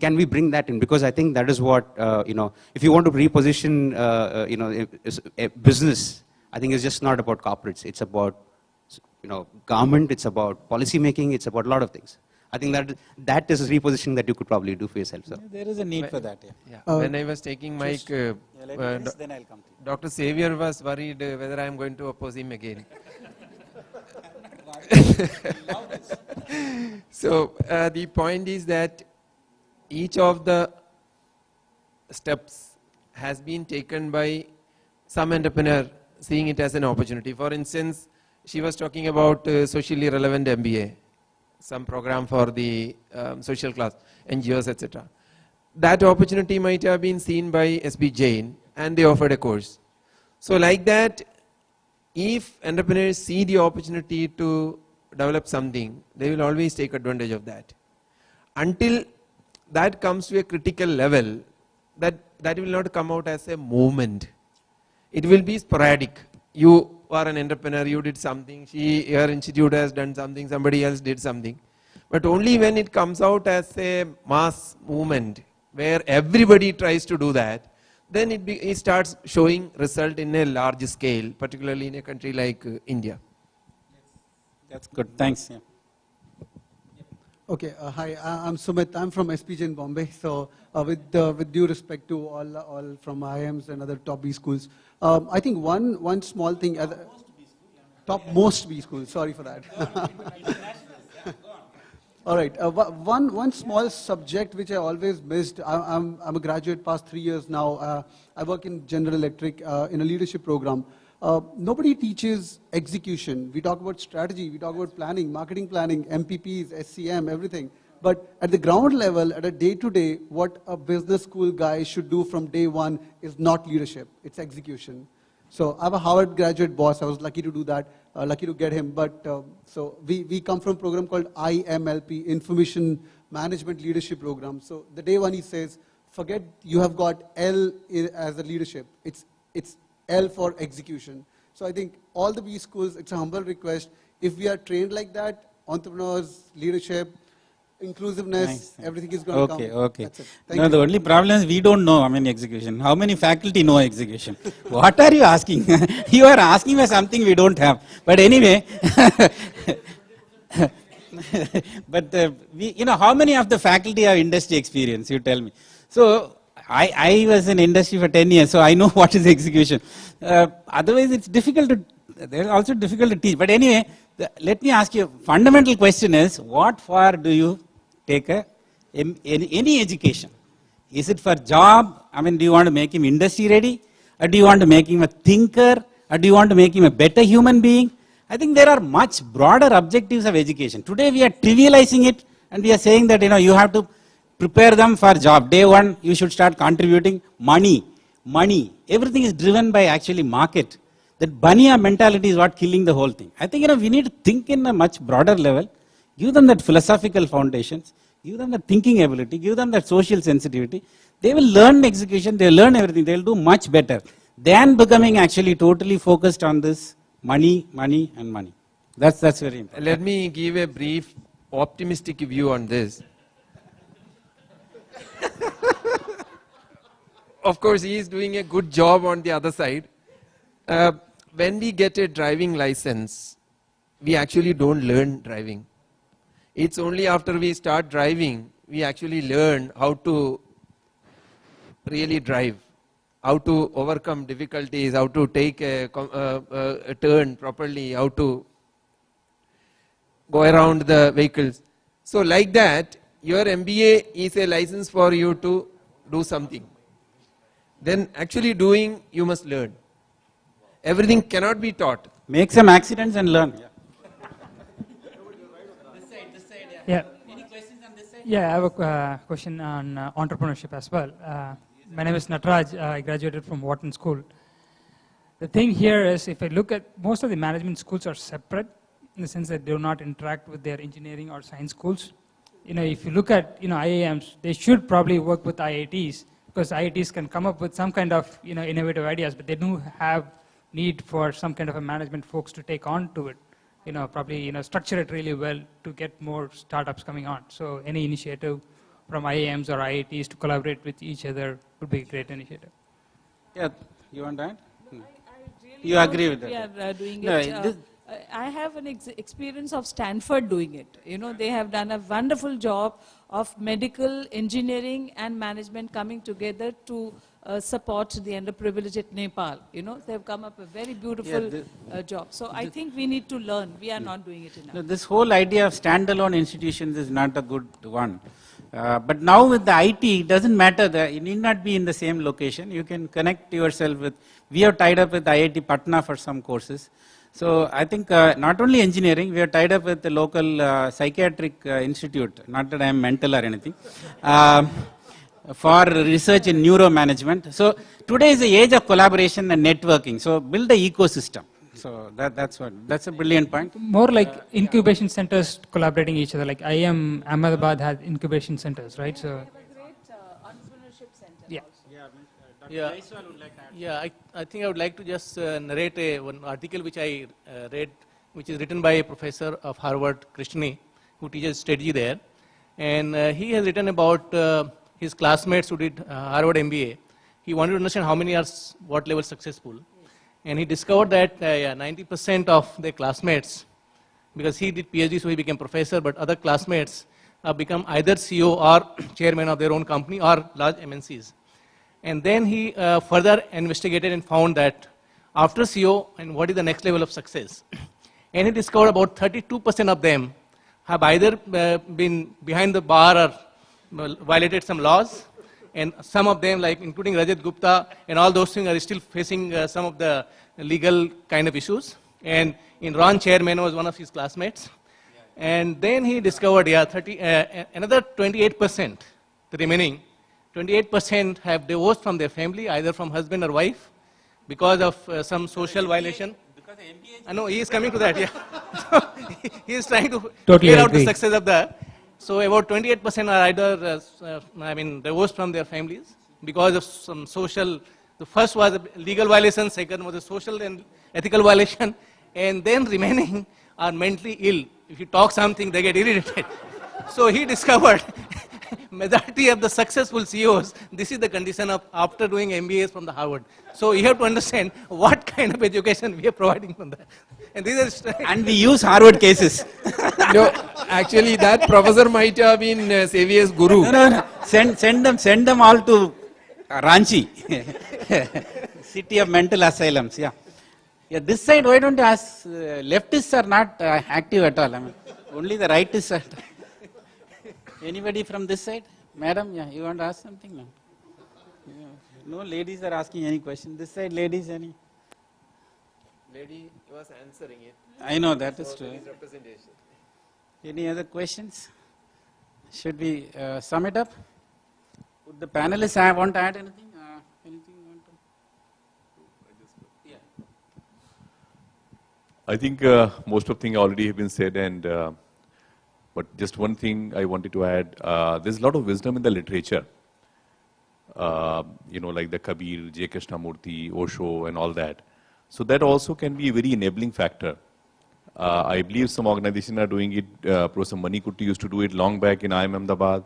can we bring that in? Because I think that is what if you want to reposition a business, I think it's just not about corporates. It's about government. It's about policy making. It's about a lot of things. I think that is a repositioning that you could probably do for yourself. So. There is a need for that. When I was taking mic, then I'll come to you. Dr. Xavier was worried whether I am going to oppose him again. So the point is that each of the steps has been taken by some entrepreneur seeing it as an opportunity. For instance, she was talking about socially relevant MBA, some program for the social class, NGOs, etc. That opportunity might have been seen by SB Jain and they offered a course. So like that, if entrepreneurs see the opportunity to develop something, they will always take advantage of that. Until that comes to a critical level, that will not come out as a movement. It will be sporadic. You are an entrepreneur, you did something, your institute has done something, somebody else did something. But only when it comes out as a mass movement, where everybody tries to do that, then it starts showing result in a large scale, particularly in a country like India. That's good. Thanks. Yeah. Okay, hi, I'm Sumit. I'm from SPJ in Bombay. So with due respect to all from IIMs and other top B schools, I think one small thing, topmost B schools, sorry for that. All right, one small subject which I always missed. I'm a graduate past 3 years now. I work in General Electric in a leadership program. Nobody teaches execution. We talk about strategy, we talk about planning, marketing planning, MPPs, SCM, everything. But at the ground level, at a day-to-day, what a business school guy should do from day one is not leadership, it's execution. So I have a Harvard graduate boss. I was lucky to do that, lucky to get him. But so we come from a program called IMLP, Information Management Leadership Program. So the day one he says, forget you have got L as a leadership. It's L for execution. So I think all the B schools, it's a humble request. If we are trained like that, entrepreneurs, leadership, inclusiveness, everything is going to come. Okay. That's it. Thank No, you. the only problem is we don't know execution. How many faculty know execution? What are you asking? You are asking for something we don't have. But anyway, but how many of the faculty have industry experience? You tell me. So I was in industry for 10 years, so I know what is execution. Otherwise, it's difficult to. They're also difficult to teach. But anyway, let me ask you. Fundamental question is: what for do you take any education? Is it for job? I mean, do you want to make him industry ready, or do you want to make him a thinker, or do you want to make him a better human being? I think there are much broader objectives of education. Today we are trivializing it and we are saying that, you have to prepare them for job. Day one, you should start contributing money. Everything is driven by actually market. That Bania mentality is what killing the whole thing. I think, we need to think in a much broader level, give them that philosophical foundations, give them that thinking ability, give them that social sensitivity. They will learn execution, they will learn everything, they will do much better than becoming actually totally focused on this money, and money. That's very important. Let me give a brief optimistic view on this. Of course, he is doing a good job on the other side. When we get a driving license, we actually don't learn driving. It's only after we start driving, we actually learn how to really drive, how to overcome difficulties, how to take a turn properly, how to go around the vehicles. So like that, your MBA is a license for you to do something. Then actually doing, you must learn. Everything cannot be taught. Make some accidents and learn. Yeah. Any questions on this side? Yeah, I have a question on entrepreneurship as well. My name is Nataraj. I graduated from Wharton School. The thing here is, if I look at most of the management schools are separate in the sense that they do not interact with their engineering or science schools. If you look at IIMs, they should probably work with IITs because IITs can come up with some kind of innovative ideas, but they do have need for some kind of a management folks to take on to it. Probably structure it really well to get more startups coming on. So any initiative from IIMs or IITs to collaborate with each other would be a great initiative. Yeah, you want that? You agree with that? We are doing it. I have an experience of Stanford doing it. They have done a wonderful job of medical, engineering and management coming together to support the underprivileged at Nepal. They have come up with a very beautiful job. So I think we need to learn. We are not doing it enough. No, this whole idea of standalone institutions is not a good one. But now with the IT, it doesn't matter. You need not be in the same location. You can connect yourself with, we have tied up with IIT Patna for some courses. So I think not only engineering, we are tied up with the local psychiatric institute, not that I am mental or anything, for research in neuromanagement. So today is the age of collaboration and networking. So build the ecosystem. So that's a brilliant point. More like incubation centers collaborating each other. Like IIM Ahmedabad has incubation centers, right? So. We have a great entrepreneurship center. Yeah. I think I would like to just narrate one article which I read, which is written by a professor of Harvard, Krishnani, who teaches strategy there. And he has written about his classmates who did Harvard MBA. He wanted to understand how many are what level successful. And he discovered that 90% of their classmates, because he did PhD, so he became professor, but other classmates have become either CEO or chairman of their own company or large MNCs. And then he further investigated and found that after CEO, and what is the next level of success? And he discovered about 32% of them have either been behind the bar or violated some laws, and some of them, like including Rajat Gupta and all those things, are still facing some of the legal kind of issues. And in Ron Chairman was one of his classmates. And then he discovered, another 28%, the remaining 28% have divorced from their family, either from husband or wife, because of some social violation. Because the MBA. I know he is coming to that. So he is trying to figure out the success of that. So about 28% are either, divorced from their families because of some social. The first was a legal violation, second was a social and ethical violation, and then remaining are mentally ill. If you talk something, they get irritated. So he discovered majority of the successful CEOs, this is the condition of after doing MBAs from the Harvard. So you have to understand what kind of education we are providing from that. And we use Harvard cases. No, actually that professor might have been Xavier's guru. No. Send them all to Ranchi, city of mental asylums. Yeah, this side, why don't you ask? Leftists are not active at all. Only the rightists are. Anybody from this side? Madam, you want to ask something? No? No ladies are asking any question. This side, ladies, any? lady was answering it. I know, that is So true. there is representation. Any other questions? Should we sum it up? Would the panelists want to add anything? Anything you want to? Yeah. I think most of things already have been said, and but just one thing I wanted to add. There's a lot of wisdom in the literature. Like the Kabir, J. Krishnamurti, Osho, and all that. So that also can be a very enabling factor. I believe some organizations are doing it. Professor Manikutty used to do it long back in IIM Ahmedabad.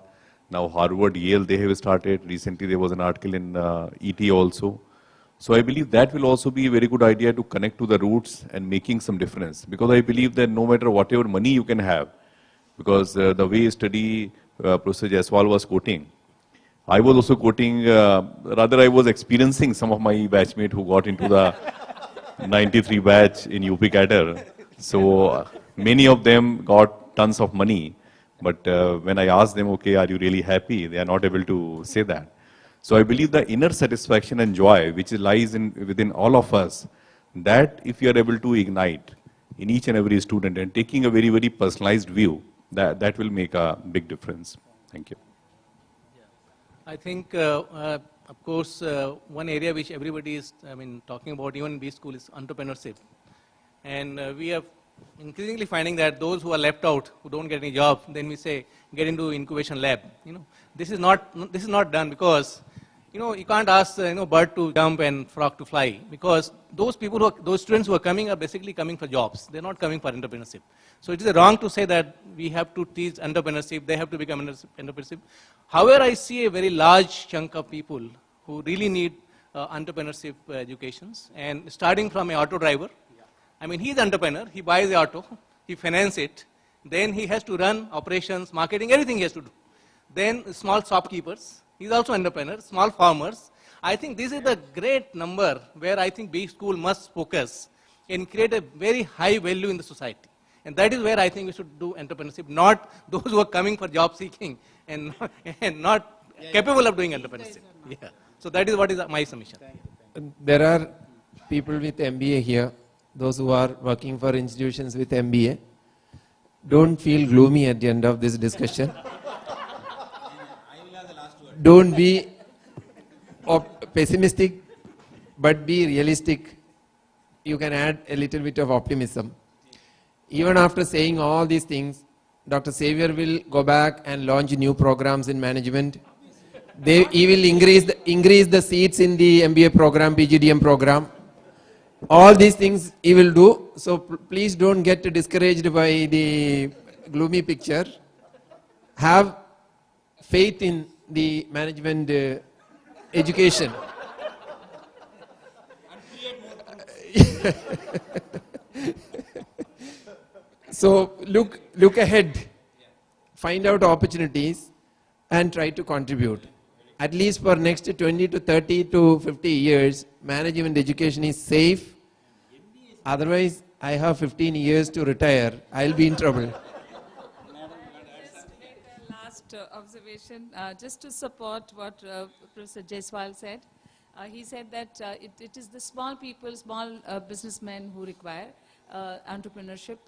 Now Harvard, Yale, they have started. Recently there was an article in ET also. So I believe that will also be a very good idea to connect to the roots and making some difference. Because I believe that no matter whatever money you can have, because the way you study Professor Jaiswal was quoting, I was also quoting, rather I was experiencing some of my batchmates who got into the 93 batch in UP Cadre. So many of them got tons of money. But when I asked them, okay, are you really happy? They are not able to say that. So I believe the inner satisfaction and joy which lies within all of us, that if you are able to ignite in each and every student and taking a very, very personalized view, that will make a big difference. Thank you. I think, of course, one area which everybody is, talking about even in B school is entrepreneurship. And we are increasingly finding that those who are left out, who don't get any job, then we say, get into incubation lab. This is not done because, you can't ask, bird to jump and frog to fly, because those students who are coming are basically coming for jobs. They're not coming for entrepreneurship. So it is wrong to say that we have to teach entrepreneurship, they have to become entrepreneurship. However, I see a very large chunk of people who really need entrepreneurship educations, and starting from an auto driver. He's an entrepreneur, he buys the auto, he finances it, then he has to run operations, marketing, everything he has to do. Then small shopkeepers, he's also an entrepreneur, small farmers. I think this is the great number where I think B school must focus and create a very high value in the society. And that is where I think we should do entrepreneurship, not those who are coming for job seeking and not capable of doing entrepreneurship. Yeah. So that is what is my submission. There are people with MBA here, those who are working for institutions with MBA. Don't feel gloomy at the end of this discussion. Don't be pessimistic, but be realistic. You can add a little bit of optimism. Even after saying all these things, Dr. Xavier will go back and launch new programs in management. He will increase the seats in the MBA program, PGDM program. All these things he will do. So please don't get discouraged by the gloomy picture. Have faith in the management education. So look ahead, find out opportunities and try to contribute. At least for next 20 to 30 to 50 years, management education is safe. Otherwise, I have 15 years to retire. I'll be in trouble. Just to make a last observation, just to support what Professor Jaiswal said. He said that it is the small people, small businessmen who require entrepreneurship.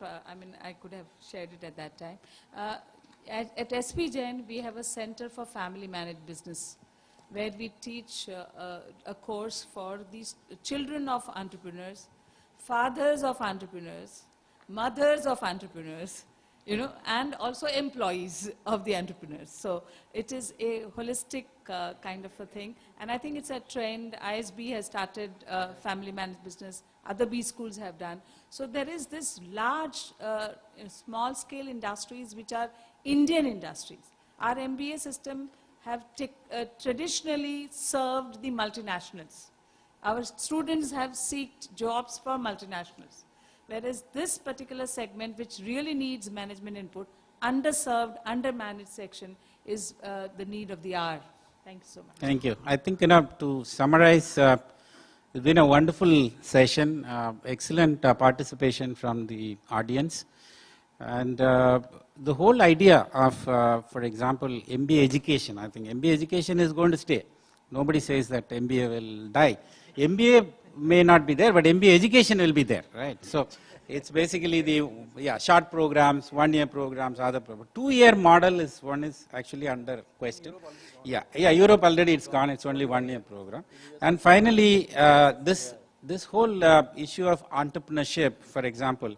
I could have shared it at that time. At SP Jain, we have a Center for Family Managed Business, where we teach a course for these children of entrepreneurs, fathers of entrepreneurs, mothers of entrepreneurs, and also employees of the entrepreneurs. So it is a holistic kind of a thing. And I think it's a trend. ISB has started family managed business. Other B schools have done. So there is this large, small-scale industries which are Indian industries. Our MBA system have traditionally served the multinationals. Our students have sought jobs for multinationals. Whereas this particular segment, which really needs management input, underserved, undermanaged section, is the need of the hour. Thank you so much. Thank you. I think, to summarize, it's been a wonderful session, excellent participation from the audience. And the whole idea of, for example, MBA education, I think MBA education is going to stay. Nobody says that MBA will die. MBA may not be there, but MBA education will be there, right? So it's basically the short programs, 1 year programs, other programs. 2 year model is actually under question. Europe already it's gone. It's only 1 year program. And finally, this whole issue of entrepreneurship, for example,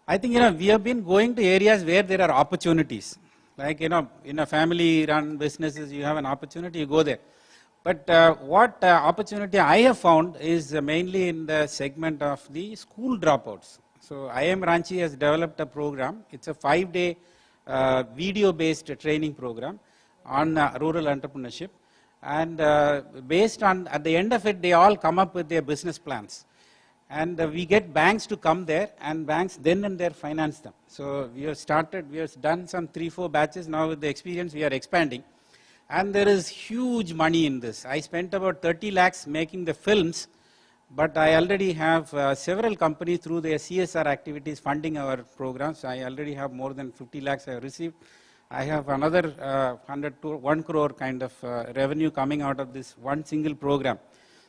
I think we have been going to areas where there are opportunities. Like in a family-run businesses, you have an opportunity, you go there. But what opportunity I have found is mainly in the segment of the school dropouts. So IIM Ranchi has developed a program. It's a 5-day video-based training program on rural entrepreneurship. And based on, at the end of it, they all come up with their business plans. And we get banks to come there, and banks then and there finance them. So we have done some 3-4 batches. Now with the experience, we are expanding. And there is huge money in this. I spent about 30 lakhs making the films, but I already have several companies through their CSR activities funding our programs. I already have more than 50 lakhs I have received. I have another 100 to 1 crore kind of revenue coming out of this one single program.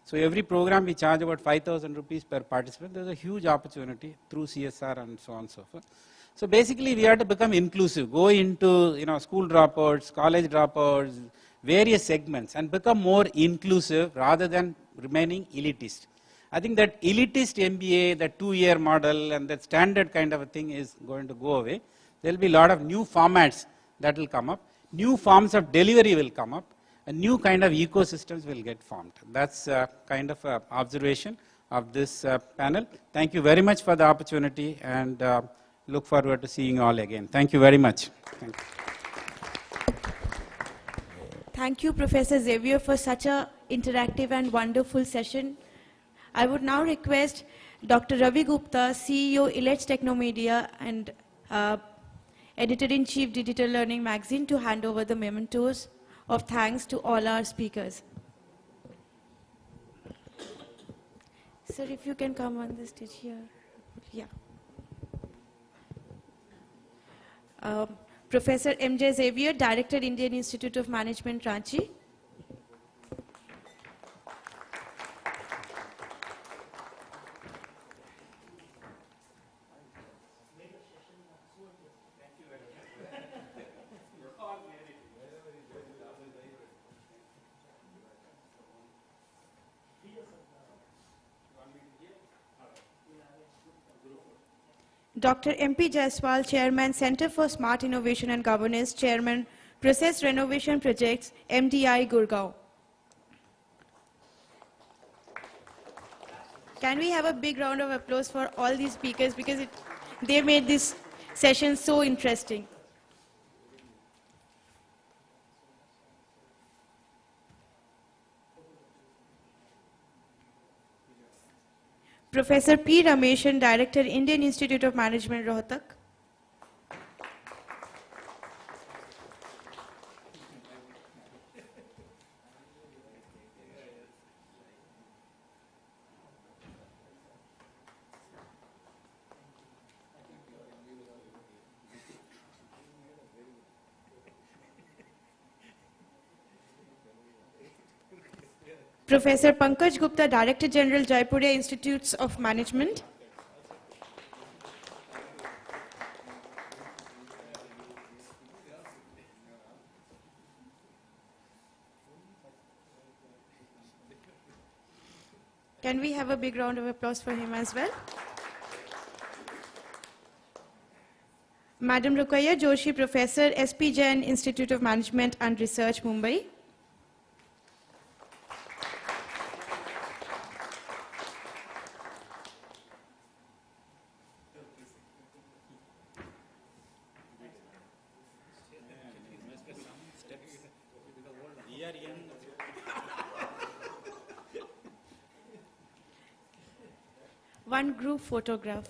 So every program we charge about 5,000 rupees per participant. There's a huge opportunity through CSR and so on and so forth. So basically we have to become inclusive, go into school dropouts, college dropouts, various segments, and become more inclusive rather than remaining elitist. I think that elitist MBA, that 2-year model and that standard kind of a thing is going to go away. There will be a lot of new formats that will come up, new forms of delivery will come up, a new kind of ecosystems will get formed. That's kind of an observation of this panel. Thank you very much for the opportunity, and look forward to seeing you all again. Thank you very much. Thank you. Thank you, Professor Xavier, for such an interactive and wonderful session. I would now request Dr. Ravi Gupta, CEO, Illets Technomedia and Editor-in-Chief, Digital Learning Magazine, to hand over the mementos of thanks to all our speakers. Sir, if you can come on the stage here. Professor M.J. Xavier, Director, Indian Institute of Management, Ranchi. Dr. M.P. Jaiswal, Chairman, Center for Smart Innovation and Governance, Chairman, Process Renovation Projects, MDI, Gurgaon. Can we have a big round of applause for all these speakers, because they made this session so interesting. Professor P. Rameshan, Director, Indian Institute of Management, Rohtak. Professor Pankaj Gupta, Director General, Jaipuria Institutes of Management. Can we have a big round of applause for him as well? Madam Rukaiya Joshi, Professor, SP Jain Institute of Management and Research, Mumbai. One group photograph.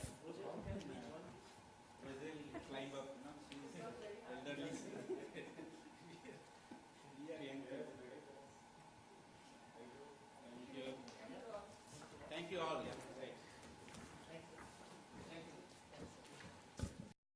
Thank you all.